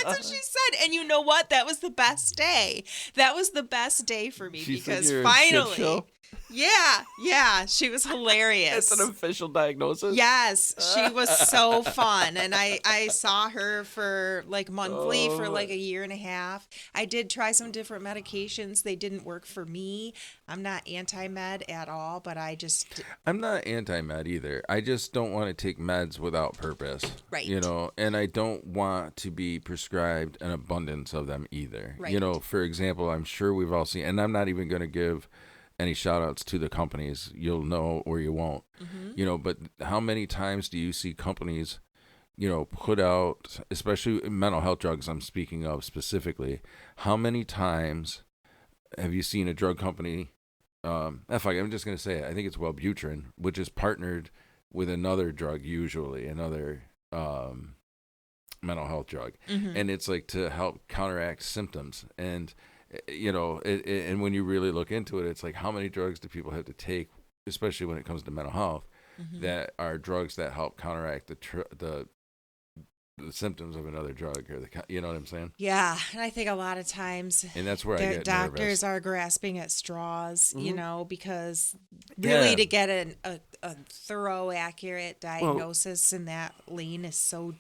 what she said. And you know what? That was the best day. That was the best day for me, because finally, yeah, she was hilarious. That's an official diagnosis. Yes, she was so fun. And I saw her for like monthly for like a year and a half. I did try some different medications. They didn't work for me. I'm not anti-med at all, but I'm not anti-med either. I just don't want to take meds without purpose. Right. And I don't want to be prescribed an abundance of them either. Right. For example, I'm sure we've all seen, and I'm not even going to give any shout outs to the companies. You'll know or you won't. Mm-hmm. But how many times do you see companies, put out, especially mental health drugs I'm speaking of specifically, how many times have you seen a drug company, I'm just going to say it, I think it's Wellbutrin, which is partnered with another drug, usually another mental health drug. Mm-hmm. And it's like to help counteract symptoms. And and when you really look into it, it's like, how many drugs do people have to take, especially when it comes to mental health, mm-hmm. that are drugs that help counteract the symptoms of another drug, or you know what I'm saying? Yeah, and I think a lot of times, and that's where I get doctors nervous. Are grasping at straws, mm-hmm. Because really to get a thorough, accurate diagnosis in that lane is so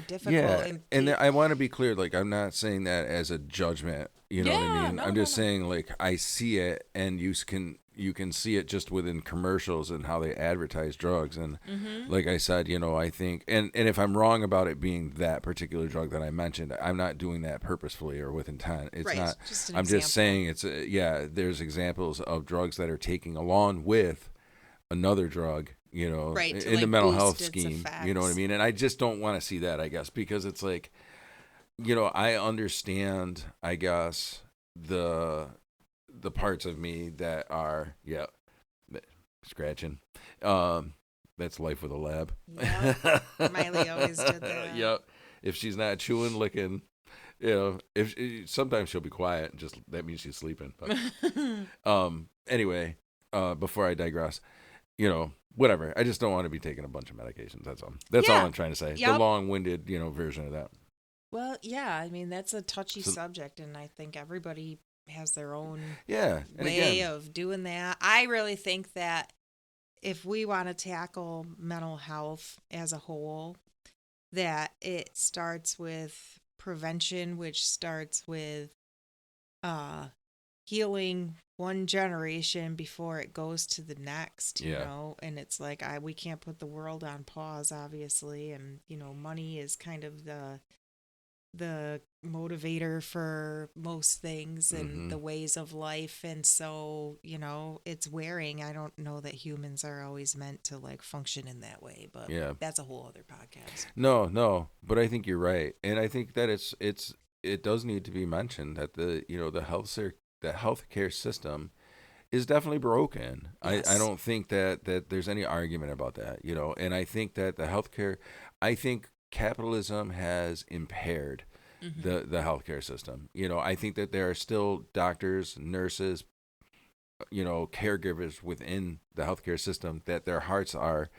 difficult. Yeah, and I want to be clear, like, I'm not saying that as a judgment, what I mean? I'm just saying, like, I see it, and you can see it just within commercials and how they advertise drugs. And mm-hmm. like I said, I think, and if I'm wrong about it being that particular drug that I mentioned, I'm not doing that purposefully or with intent. It's right. not, I'm just saying there's examples of drugs that are taking along with another drug, right, in the mental health scheme, effects. You know what I mean? And I just don't want to see that, I guess, because it's like, I understand, I guess, the parts of me that are, scratching. That's life with a lab. Yep. Miley always did that. Yep. If she's not chewing, licking, sometimes she'll be quiet, and just that means she's sleeping. But, anyway, before I digress, whatever. I just don't want to be taking a bunch of medications. That's all. That's all I'm trying to say. The long-winded, version of that. Well, yeah. I mean, that's a touchy subject, and I think everybody has their own way of doing that. I really think that if we want to tackle mental health as a whole, that it starts with prevention, which starts with healing one generation before it goes to the next, you know, and it's like we can't put the world on pause, obviously, and money is kind of the motivator for most things and the ways of life, and so it's wearing. I don't know that humans are always meant to like function in that way, but that's a whole other podcast. No, but I think you're right, and I think that it does need to be mentioned that the healthcare system is definitely broken. Yes. I don't think that there's any argument about that, and I think that I think capitalism has impaired the healthcare system. I think that there are still doctors, nurses, caregivers within the healthcare system that their hearts are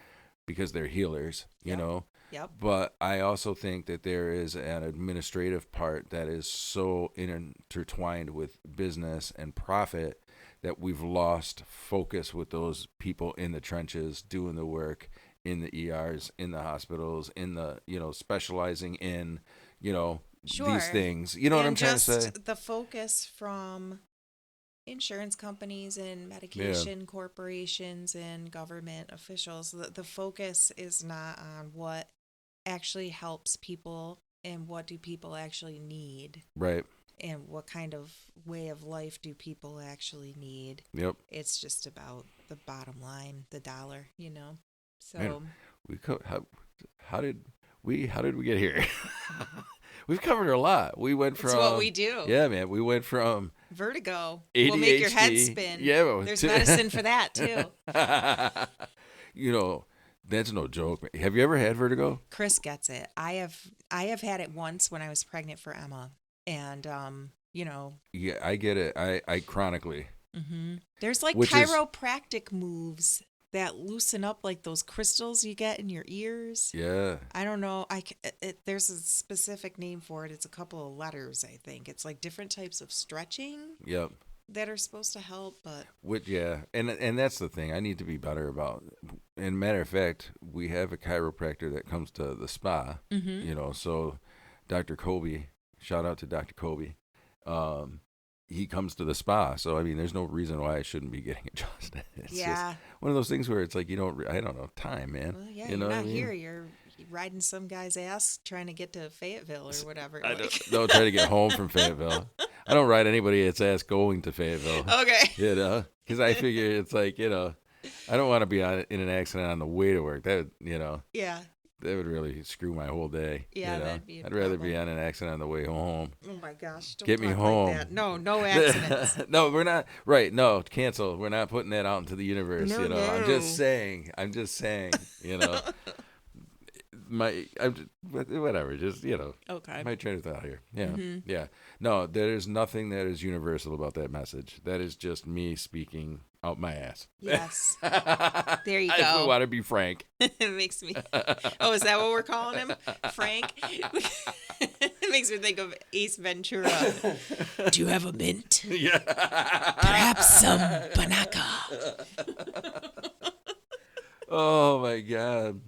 because they're healers, you know. Yep. But I also think that there is an administrative part that is so intertwined with business and profit that we've lost focus with those people in the trenches doing the work in the ERs, in the hospitals, in the, specializing in, these things. You know what I'm trying to say? Just the focus from insurance companies and medication corporations and government officials, the focus is not on what actually helps people and what do people actually need. Right. And what kind of way of life do people actually need? Yep. It's just about the bottom line, the dollar, So man, how did we get here? We've covered a lot. We went from... It's what we do. Yeah, man. We went from... Vertigo. ADHD. Will make your head spin. Yeah. There's medicine for that, too. That's no joke. Have you ever had vertigo? Chris gets it. I have had it once when I was pregnant for Emma. And, Yeah, I get it. I chronically. Mm-hmm. There's like chiropractic moves that loosen up like those crystals you get in your ears. Yeah. I don't know. There's a specific name for it. It's a couple of letters, I think. It's like different types of stretching. Yep. That are supposed to help, but... And that's the thing I need to be better about. And matter of fact, we have a chiropractor that comes to the spa, so Dr. Kobe, shout out to Dr. Kobe. He comes to the spa, so I mean, there's no reason why I shouldn't be getting adjusted. It's just one of those things where it's like I don't know, time, man. Well, yeah, you're not here. You're riding some guy's ass trying to get to Fayetteville or whatever. Don't try to get home from Fayetteville. I don't ride anybody that's ass going to Fayetteville. Okay. Because I figure it's like I don't want to be in an accident on the way to work. That Yeah. That would really screw my whole day. Yeah, that'd be a I'd rather be on an accident on the way home. Oh my gosh! Don't get me home. Like that. No accidents. No, we're not. Right? No, cancel. We're not putting that out into the universe. No. I'm just saying. Whatever. Just Okay. My train of thought here. Yeah. Mm-hmm. Yeah. No, there's nothing that is universal about that message. That is just me speaking out my ass. Yes. There you go. If we want to be frank. It makes me... Oh, is that what we're calling him? Frank? It makes me think of Ace Ventura. Do you have a mint? Yeah. Perhaps some Banaka. Oh, my God.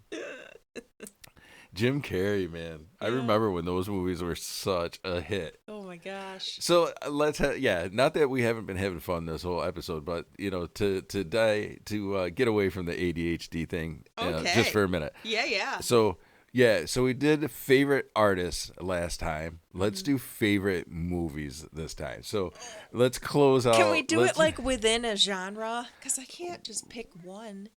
Jim Carrey, man. Yeah. I remember when those movies were such a hit. Oh my gosh. So not that we haven't been having fun this whole episode, but to get away from the ADHD thing just for a minute. Yeah. So we did favorite artists last time. Let's do favorite movies this time. So let's close out. Can we do it like within a genre? Because I can't just pick one.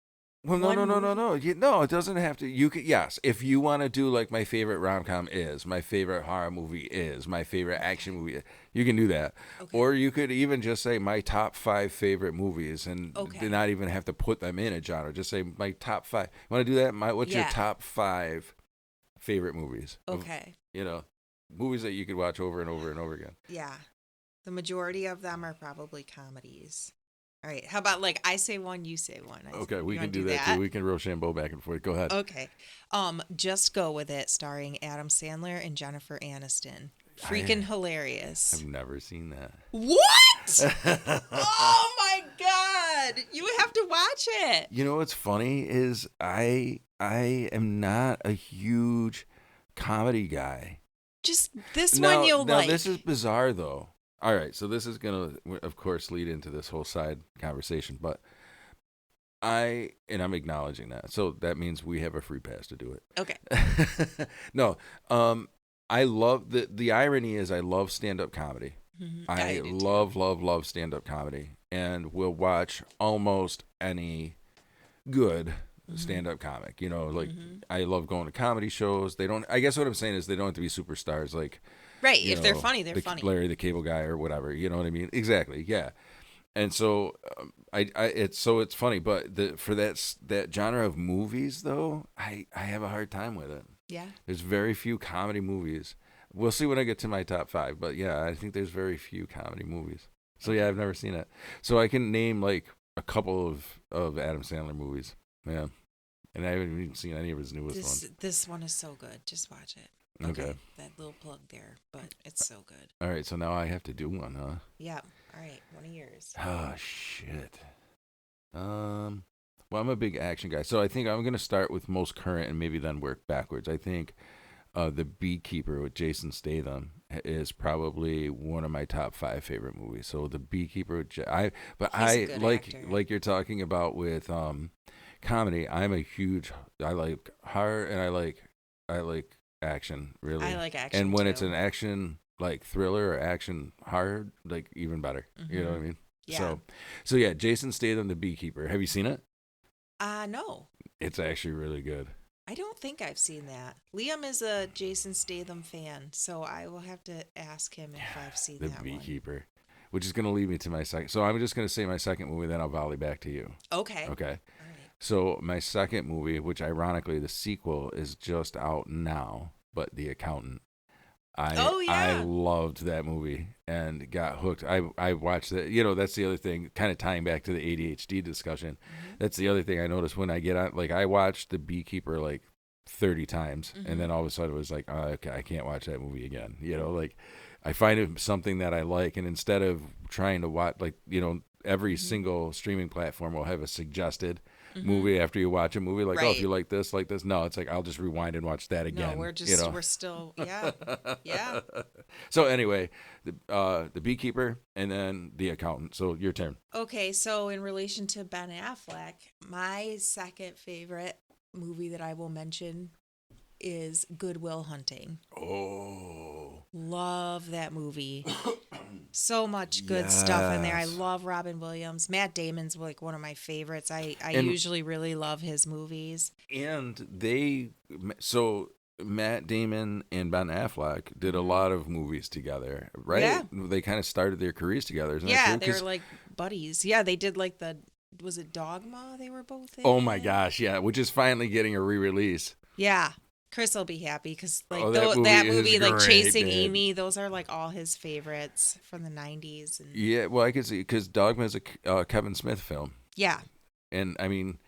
Well, no. No, it doesn't have to. You could, yes, if you want to do like my favorite rom-com is, my favorite horror movie is, my favorite action movie is, you can do that. Okay. Or you could even just say my top 5 favorite movies and not even have to put them in a genre. Just say my top 5. You want to do that? What's your top 5 favorite movies? Okay. Movies that you could watch over and over and over again. Yeah. The majority of them are probably comedies. All right. How about like I say one, you say one? Okay, we You can wanna do that too. We can Rochambeau back and forth. Go ahead. Okay. Just Go With It, starring Adam Sandler and Jennifer Aniston. Freaking I've hilarious. never seen that. What? Oh my god! You have to watch it. You know what's funny is I am not a huge comedy guy. Just this one you'll now like. this is bizarre though. All right, so this is gonna, of course, lead into this whole side conversation, but I'm acknowledging that, so that means we have a free pass to do it. Okay. No, I love the irony is I love stand up comedy. Mm-hmm. I love stand up comedy, and will watch almost any good stand up comic. You know, like I love going to comedy shows. They don't. I guess what I'm saying is they don't have to be superstars. Like, right, if they're funny, they're funny. Larry the Cable Guy or whatever. You know what I mean? Exactly. Yeah. And so it's funny, but for that genre of movies though, I have a hard time with it. Yeah. There's very few comedy movies. We'll see when I get to my top 5, but yeah, I think there's very few comedy movies. So yeah, I've never seen it. So I can name like a couple of Adam Sandler movies. Yeah. And I haven't even seen any of his newest ones. This one is so good. Just watch it. Okay. That little plug there, but it's so good. All right, so now I have to do one, huh? Yeah. All right, one of yours. Oh shit. Well, I'm a big action guy, so I think I'm gonna start with most current and maybe then work backwards. I think The Beekeeper with Jason Statham is probably one of my top 5 favorite movies. So The Beekeeper with I like you're talking about with comedy. I like horror and I like action, really. I like action. And when too. it's an action like thriller or action horror, like even better. Mm-hmm. You know what I mean? Yeah. So yeah, Jason Statham, The Beekeeper. Have you seen it? No. It's actually really good. I don't think I've seen that. Liam is a Jason Statham fan, so I will have to ask him if I've seen that one. The Beekeeper, which is going to lead me to my second. So I'm just going to say my second movie, then I'll volley back to you. Okay. Okay. All right. So my second movie, which ironically the sequel is just out now, but The Accountant. I loved that movie and got hooked. I watched it. You know, that's the other thing, kind of tying back to the ADHD discussion. Mm-hmm. That's the other thing I noticed when I get on. Like, I watched The Beekeeper like 30 times, and then all of a sudden it was like, oh, okay, I can't watch that movie again. You know, like I find it something that I like, and instead of trying to watch, like, you know, every single streaming platform will have a suggested movie after you watch a movie, like, oh, if you like this. No, it's like I'll just rewind and watch that again. No, we're still yeah. So anyway, the Beekeeper and then The Accountant. So your turn. Okay, so in relation to Ben Affleck, my second favorite movie that I will mention is Good Will Hunting. Oh, love that movie. So much good stuff in there. I love Robin Williams. Matt Damon's like one of my favorites. I usually really love his movies. And Matt Damon and Ben Affleck did a lot of movies together, right? Yeah. They kind of started their careers together. Isn't that true? Yeah, they were like buddies. Yeah, they did like was it Dogma they were both in? Oh my gosh, yeah, which is finally getting a re-release. Yeah. Chris will be happy because like that movie like great, Chasing man. Amy, those are like all his favorites from the 90s. And... Yeah, well, I can see because Dogma is a Kevin Smith film. Yeah. And I mean,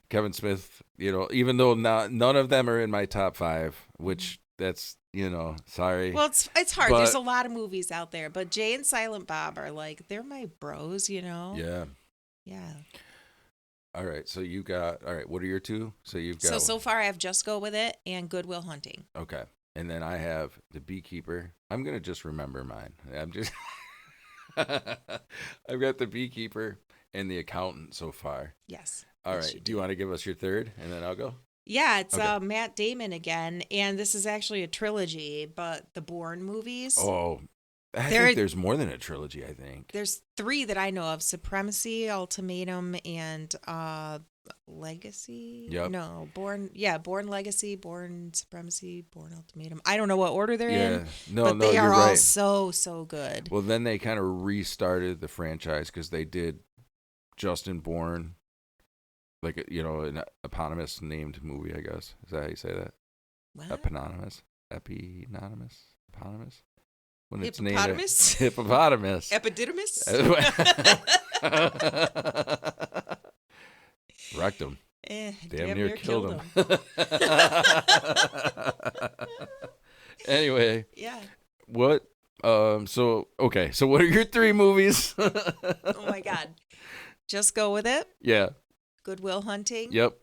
Kevin Smith, you know, even though none of them are in my top 5, which that's, you know, sorry. Well, it's hard. There's a lot of movies out there, but Jay and Silent Bob are like, they're my bros, you know? Yeah. Yeah. All right, so what are your 2? So you've got... So far I have Just Go With It and Good Will Hunting. Okay. And then I have The Beekeeper. I'm going to just remember mine. I've got The Beekeeper and The Accountant so far. Yes. All right. Do you want to give us your third and then I'll go? Yeah, it's Matt Damon again, and this is actually a trilogy, but the Bourne movies. Oh, I think there's more than a trilogy, I think. There's 3 that I know of: Supremacy, Ultimatum, and Legacy. Yep. No, Bourne Legacy, Bourne Supremacy, Bourne Ultimatum. I don't know what order they're in. But they are all so good. Well, then they kind of restarted the franchise because they did Justin Bourne, like, you know, an eponymous named movie, I guess. Is that how you say that? What? Eponymous? When it's Hippopotamus? Named hippopotamus. Epididymis? Wrecked him. Damn near killed him. Anyway. Yeah. What? So what are your 3 movies? Oh my God. Just Go With It. Yeah. Good Will Hunting. Yep.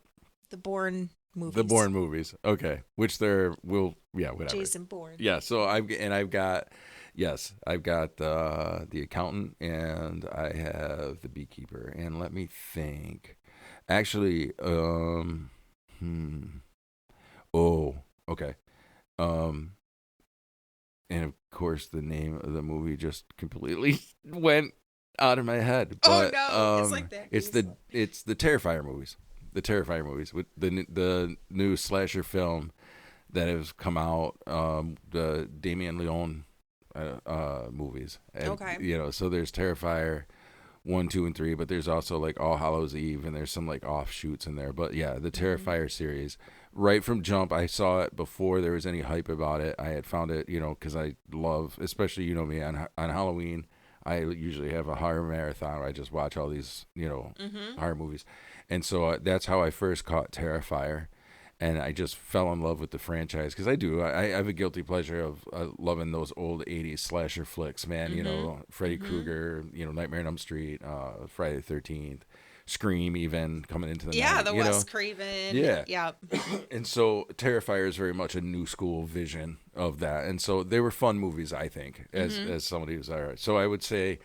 The Bourne movies. The Bourne movies. Okay. Which whatever. Jason Bourne. Yeah. So I've got the accountant and I have the beekeeper. And let me think. Actually, oh, okay. And of course, the name of the movie just completely went out of my head. But, it's like that. It's the Terrifier movies. The Terrifier movies with the new slasher film that has come out. The Damien Leone movies. And, okay. So there's Terrifier 1, 2, and 3, but there's also like All Hallows Eve, and there's some like offshoots in there. But yeah, the Terrifier series. Right from jump, I saw it before there was any hype about it. I had found it, because I love, especially me on Halloween. I usually have a horror marathon where I just watch all these, horror movies, and so that's how I first caught Terrifier, and I just fell in love with the franchise because I have a guilty pleasure of loving those old '80s slasher flicks, man. Freddy Krueger, Nightmare on Elm Street, Friday the 13th. Scream even coming into the night, the Wes Craven. Yeah. And so Terrifier is very much a new school vision of that. And so they were fun movies, I think, as somebody who's all right. So I would say,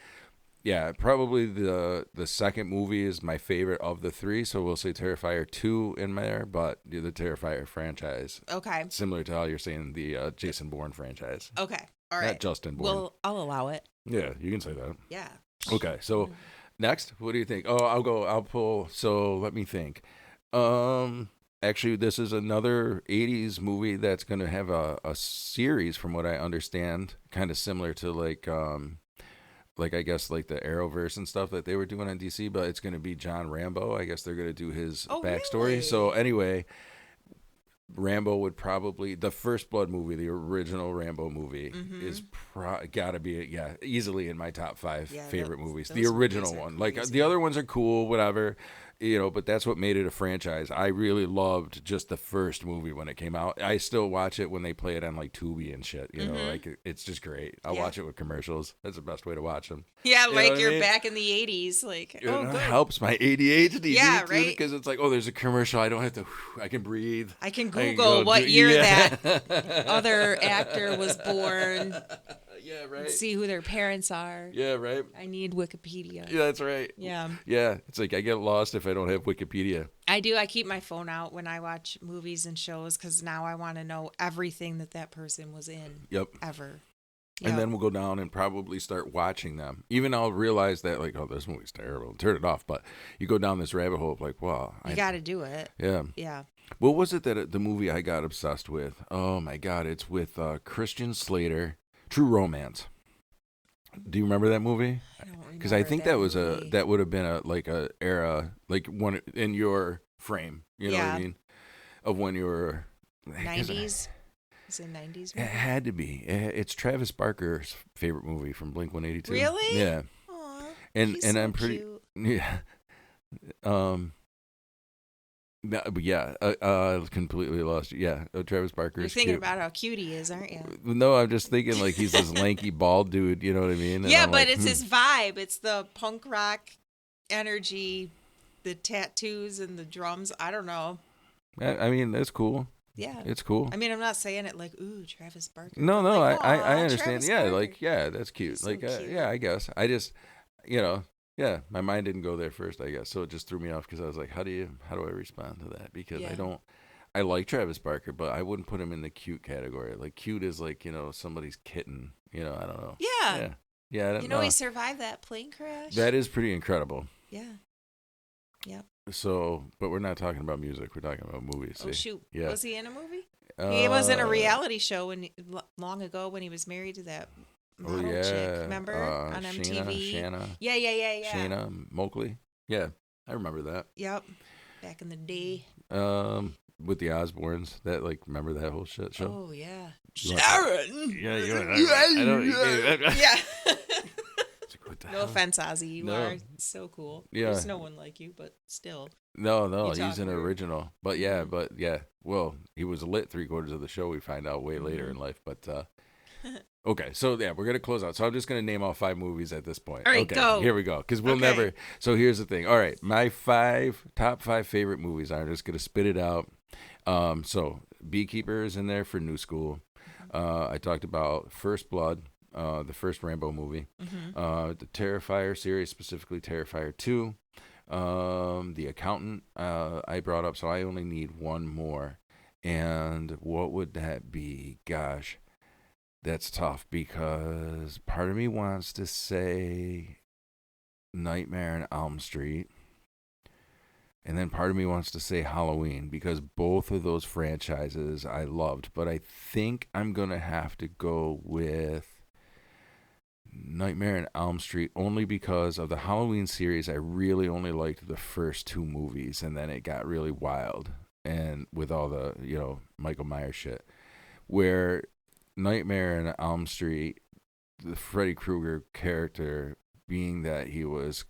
yeah, probably the second movie is my favorite of the 3. So we'll say Terrifier 2 in there, but the Terrifier franchise. Okay. Similar to how you're saying the Jason Bourne franchise. Okay. All right. Not Justin Bourne. Well, I'll allow it. Yeah, you can say that. Yeah. Okay, so next, what do you think? Oh, I'll pull. So let me think. Actually, this is another 80s movie that's going to have a series, from what I understand, kind of similar to like I guess like the Arrowverse and stuff that they were doing on DC, but it's going to be John Rambo. I guess they're going to do his backstory. Really? So anyway, Rambo would probably, the First Blood movie, the original Rambo movie, is gotta be easily in my top 5 favorite movies. The original one, like the other ones are cool, whatever, but that's what made it a franchise. I really loved just the first movie when it came out. I still watch it when they play it on like Tubi and shit. Like it's just great. I'll watch it with commercials. That's the best way to watch them. Yeah, like you're back in the 80s. Like, it helps my ADHD. Yeah, right. Because it's like, there's a commercial. I don't have to. I can breathe. I can Google what year that other actor was born. Yeah, right. See who their parents are. Yeah, right. I need Wikipedia. Yeah, that's right. Yeah. Yeah, it's like I get lost if I don't have Wikipedia. I do. I keep my phone out when I watch movies and shows because now I want to know everything that person was in. Yep. Ever. Yep. And then we'll go down and probably start watching them. Even I'll realize that, like, this movie's terrible. Turn it off. But you go down this rabbit hole of like, wow. You got to do it. Yeah. Yeah. What was it that the movie I got obsessed with? Oh, my God. It's with Christian Slater. True Romance. Do you remember that movie? I don't remember. Because I think that would have been a era, like one in your frame, you know what I mean? Of when you were 90s. Is it 90s movie? It had to be. It's Travis Barker's favorite movie from Blink-182. Really? Yeah. Aww, and he's and so I'm pretty cute. Yeah. But yeah, I completely lost you. Yeah, Travis Barker. You're thinking about how cute he is, aren't you? No, I'm just thinking like he's this lanky bald dude. You know what I mean? Yeah, but it's his vibe. It's the punk rock energy, the tattoos and the drums. I don't know. I mean, that's cool. Yeah, it's cool. I mean, I'm not saying it like, ooh, Travis Barker. No, like, I understand. Travis Yeah, Barker. like that's cute. He's like so cute. yeah, I guess. I just yeah, my mind didn't go there first, I guess. So it just threw me off because I was like, how do I respond to that? Because I like Travis Barker, but I wouldn't put him in the cute category. Like cute is like, somebody's kitten, I don't know. Yeah. Yeah. I don't know. He survived that plane crash. That is pretty incredible. Yeah. Yep. So, but we're not talking about music. We're talking about movies. Oh, shoot. Yeah. Was he in a movie? He was in a reality show long ago when he was married to that model chick, remember? On MTV. Shanna. Yeah. Shanna Moakley. Yeah, I remember that. Yep. Back in the day. With the Osbournes, remember that whole shit show? Oh yeah. Sharon. Yeah, I don't. Yeah. It's like, what the No hell? offense, Ozzy. You No. are so cool. Yeah. There's no one like you, but still. No, You talk he's an weird. original. But yeah. Well, he was lit 3/4 of the show. We find out way later in life. But okay, so yeah, we're gonna close out. So I'm just gonna name all 5 movies at this point. All right, okay, go. Here we go. Because we'll Okay. never. So here's the thing. All right, my top 5 favorite movies. I'm just gonna spit it out. So Beekeeper is in there for New School. I talked about First Blood, the first Rambo movie. The Terrifier series, specifically Terrifier 2. The Accountant I brought up, so I only need one more. And what would that be? Gosh, that's tough because part of me wants to say Nightmare on Elm Street. And then part of me wants to say Halloween because both of those franchises I loved. But I think I'm going to have to go with Nightmare on Elm Street only because of the Halloween series. I really only liked the first 2 movies, and then it got really wild and with all the, Michael Myers shit. Where Nightmare on Elm Street, the Freddy Krueger character, being that he was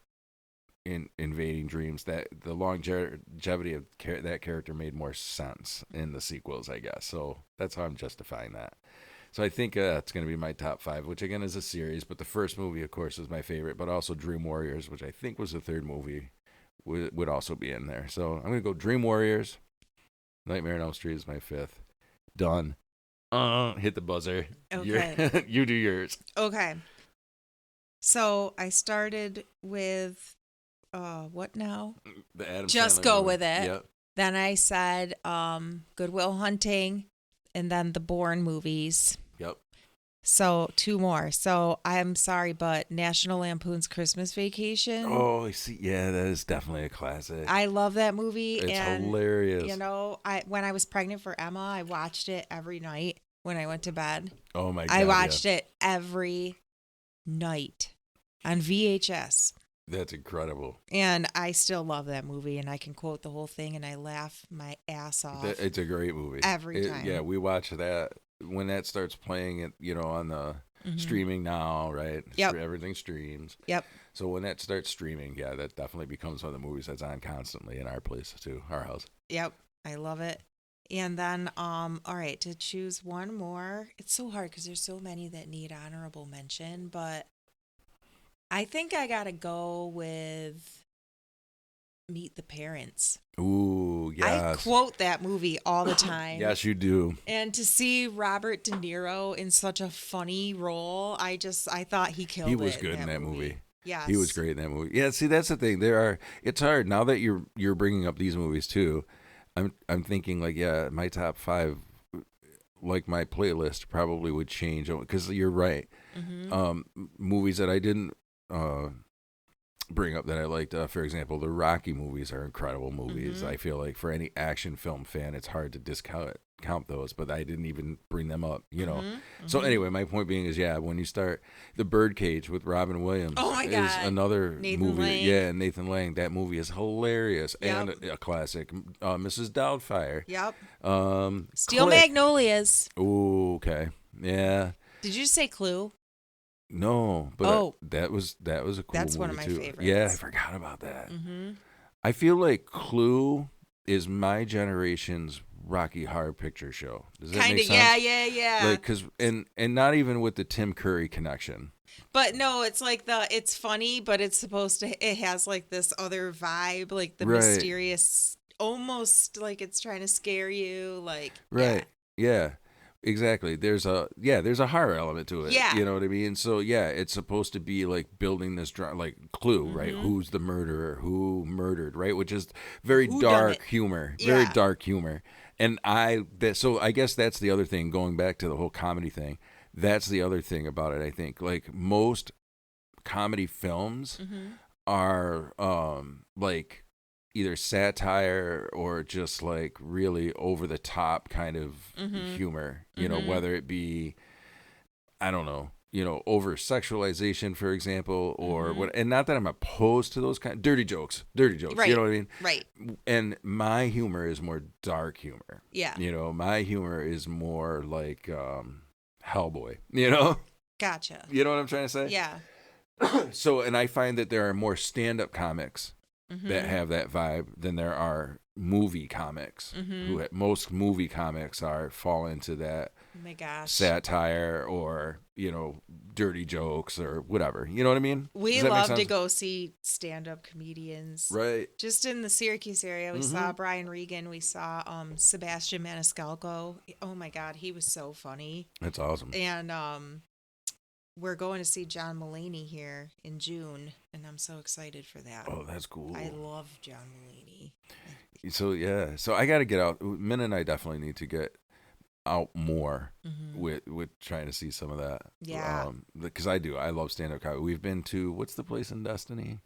in invading dreams, that the longevity of that character made more sense in the sequels, I guess. So that's how I'm justifying that. So I think it's going to be my top 5, which again is a series, but the first movie, of course, is my favorite, but also Dream Warriors, which I think was the third movie, would also be in there. So I'm going to go Dream Warriors. Nightmare on Elm Street is my 5th. Done. Hit the buzzer. Okay. You do yours. Okay. So I started with what now? The Adam Just Sandler go movie. with it. Yep. Then I said Good Will Hunting, and then the Bourne movies. Yep. So 2 more. So I'm sorry, but National Lampoon's Christmas Vacation. Oh, I see. Yeah, that is definitely a classic. I love that movie. It's and, hilarious. When I was pregnant for Emma, I watched it every night when I went to bed. Oh my God. I watched it every night on VHS. That's incredible. And I still love that movie, and I can quote the whole thing, and I laugh my ass off. It's a great movie. Every time. Yeah, we watch that when that starts playing it, on the streaming now, right? Yep. Everything streams. Yep. So when that starts streaming, yeah, that definitely becomes one of the movies that's on constantly in our place too, our house. Yep. I love it. And then, all right, to choose one more, it's so hard because there's so many that need honorable mention, but I think I gotta go with Meet the Parents. Ooh, yes. I quote that movie all the time. Yes, you do. And to see Robert De Niro in such a funny role, I thought he killed it. He was good in that movie. Yes. He was great in that movie. Yeah, see, that's the thing. It's hard now that you're bringing up these movies too. I'm thinking like, yeah, my top 5, like my playlist probably would change because you're right. Movies that I didn't bring up that I liked, for example, the Rocky movies are incredible movies. I feel like for any action film fan, it's hard to count those, but I didn't even bring them up, So anyway, my point being is, yeah, when you start The Birdcage with Robin Williams, oh my God, is another Nathan movie. Lane. Yeah, Nathan Lane. That movie is hilarious and a classic. Mrs. Doubtfire. Yep. Click. Steel Magnolias. Ooh, okay. Yeah. Did you say Clue? No, but that was a cool That's movie one of my too. favorites. Yeah, I forgot about that. I feel like Clue is my generation's Rocky Horror Picture Show. Does that make sense? Yeah. Like, cause and not even with the Tim Curry connection. But no, it's like it's funny, but it's it has like this other vibe, like the Right. mysterious, almost like it's trying to scare you, like Right. Yeah. Exactly. There's a horror element to it. Yeah. You know what I mean? So yeah, it's supposed to be like building this like Clue, right? Who's the murderer? Who murdered? Right? Which is very dark humor. Very dark humor. And so I guess that's the other thing. Going back to the whole comedy thing, that's the other thing about it. I think like most comedy films are like either satire or just like really over the top kind of humor, whether it be, I don't know, over sexualization, for example, or what. And not that I'm opposed to those kind of dirty jokes, right. You know what I mean? Right. And my humor is more dark humor. Yeah. My humor is more like Hellboy, Gotcha. You know what I'm trying to say? Yeah. So, and I find that there are more stand-up comics that have that vibe than there are movie comics. Most movie comics fall into that Oh my gosh. satire or, dirty jokes or whatever. You know what I mean? We love to go see stand-up comedians. Right. Just in the Syracuse area, we saw Brian Regan. We saw Sebastian Maniscalco. Oh my God, he was so funny. That's awesome. And we're going to see John Mulaney here in June, and I'm so excited for that. Oh, that's cool. I love John Mulaney. So yeah, so I got to get out. Min and I definitely need to get out more with trying to see some of that. Yeah. Because I love stand-up comedy. We've been to, what's the place in Destiny?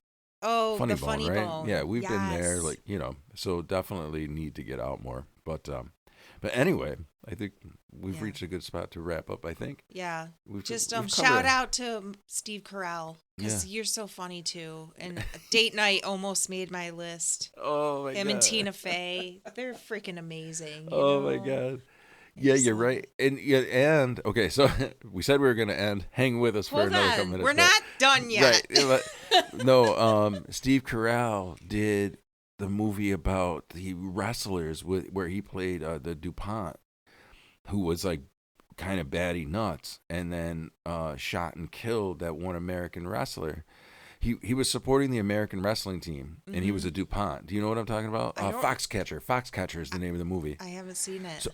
Oh, Funny the Bone, Funny right? Bone. Yeah, we've been there, Yes. so definitely need to get out more. But anyway, I think we've reached a good spot to wrap up, I think. Yeah. We've Shout out to Steve Carell, because you're so funny too. And Date Night almost made my list. Oh my God. Him and Tina Fey, they're freaking amazing. My God. Yeah, you're right. And okay, so we said we were going to end. Hang with us for another couple minutes. We're not done yet. Right. No, Steve Carell did the movie about the wrestlers where he played the DuPont, who was like kind of batty nuts, and then shot and killed that one American wrestler. He was supporting the American wrestling team, and he was a DuPont. Do you know what I'm talking about? Foxcatcher. Foxcatcher is the name of the movie. I haven't seen it.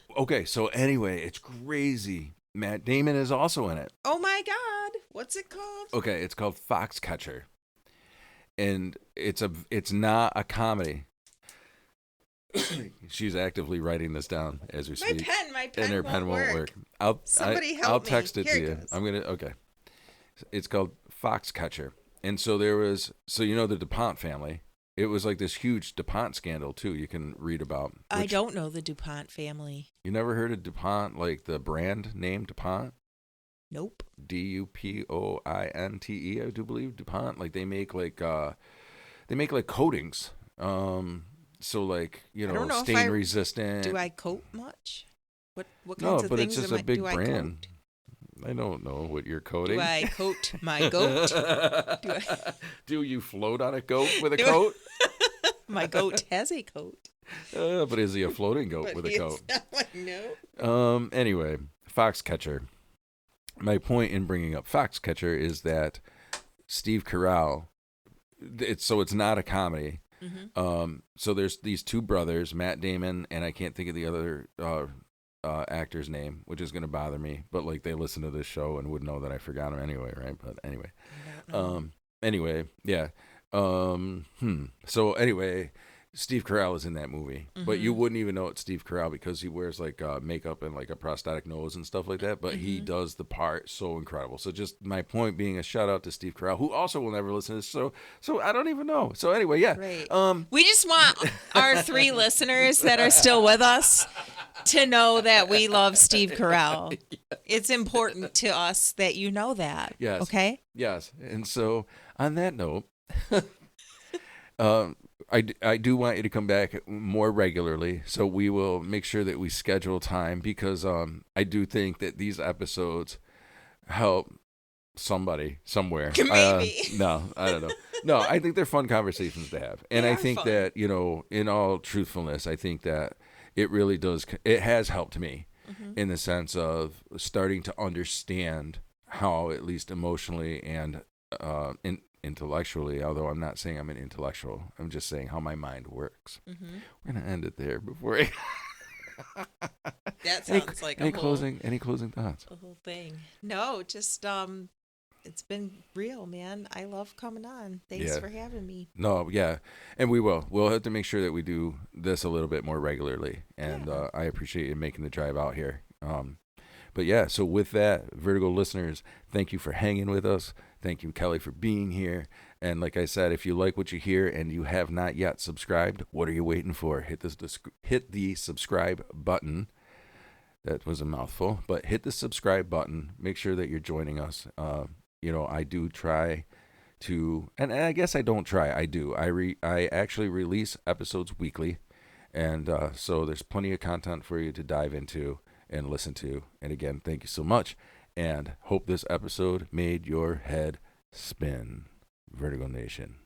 So anyway, it's crazy. Matt Damon is also in it. Oh my God. What's it called? Okay, it's called Foxcatcher. And it's not a comedy. She's actively writing this down as we speak. My pen and her pen won't work. I'll text it to you. I'm gonna. Okay. It's called Foxcatcher. And so the DuPont family. It was like this huge DuPont scandal too. You can read about. I don't know the DuPont family. You never heard of DuPont, like the brand name DuPont? Nope. DuPointe, I do believe DuPont. Like they make like coatings. So like stain resistant. Do I coat much? What kinds no, of but things it's just a big do brand. I don't know what you're coating. Do I coat my goat? Do you float on a goat with a coat? My goat has a coat. But is he a floating goat with a coat? No. Anyway, Foxcatcher. My point in bringing up Foxcatcher is that Steve Carell. It's not a comedy. So there's these two brothers, Matt Damon, and I can't think of the other actor's name, which is going to bother me. But like they listen to this show and would know that I forgot him anyway, right? But anyway, yeah. So anyway, Steve Carell is in that movie, but you wouldn't even know it's Steve Carell because he wears like makeup and like a prosthetic nose and stuff like that. But he does the part so incredible. So just my point being a shout out to Steve Carell, who also will never listen to this. So I don't even know. So anyway, yeah. Right. We just want our 3 listeners that are still with us to know that we love Steve Carell. It's important to us that you know that. Yes. Okay? Yes. And so on that note, I do want you to come back more regularly, so we will make sure that we schedule time because I do think that these episodes help somebody somewhere. Maybe. No, I don't know. No, I think they're fun conversations to have. And I think that, in all truthfulness, I think that it really does. It has helped me in the sense of starting to understand how, at least emotionally and intellectually, although I'm not saying I'm an intellectual, I'm just saying how my mind works. We're going to end it there before I... That sounds like any closing thoughts? The whole thing. No, just it's been real, man. I love coming on. Thanks for having me. No, yeah. And we'll have to make sure that we do this a little bit more regularly. And I appreciate you making the drive out here. But yeah, so with that, Vertigo listeners, thank you for hanging with us. Thank you, Kelly, for being here. And like I said, if you like what you hear and you have not yet subscribed, what are you waiting for? Hit the subscribe button. That was a mouthful, but hit the subscribe button. Make sure that you're joining us. I do try to, and I guess I don't try. I do. I actually release episodes weekly, and so there's plenty of content for you to dive into and listen to. And again, thank you so much, and hope this episode made your head spin, Vertigo Nation.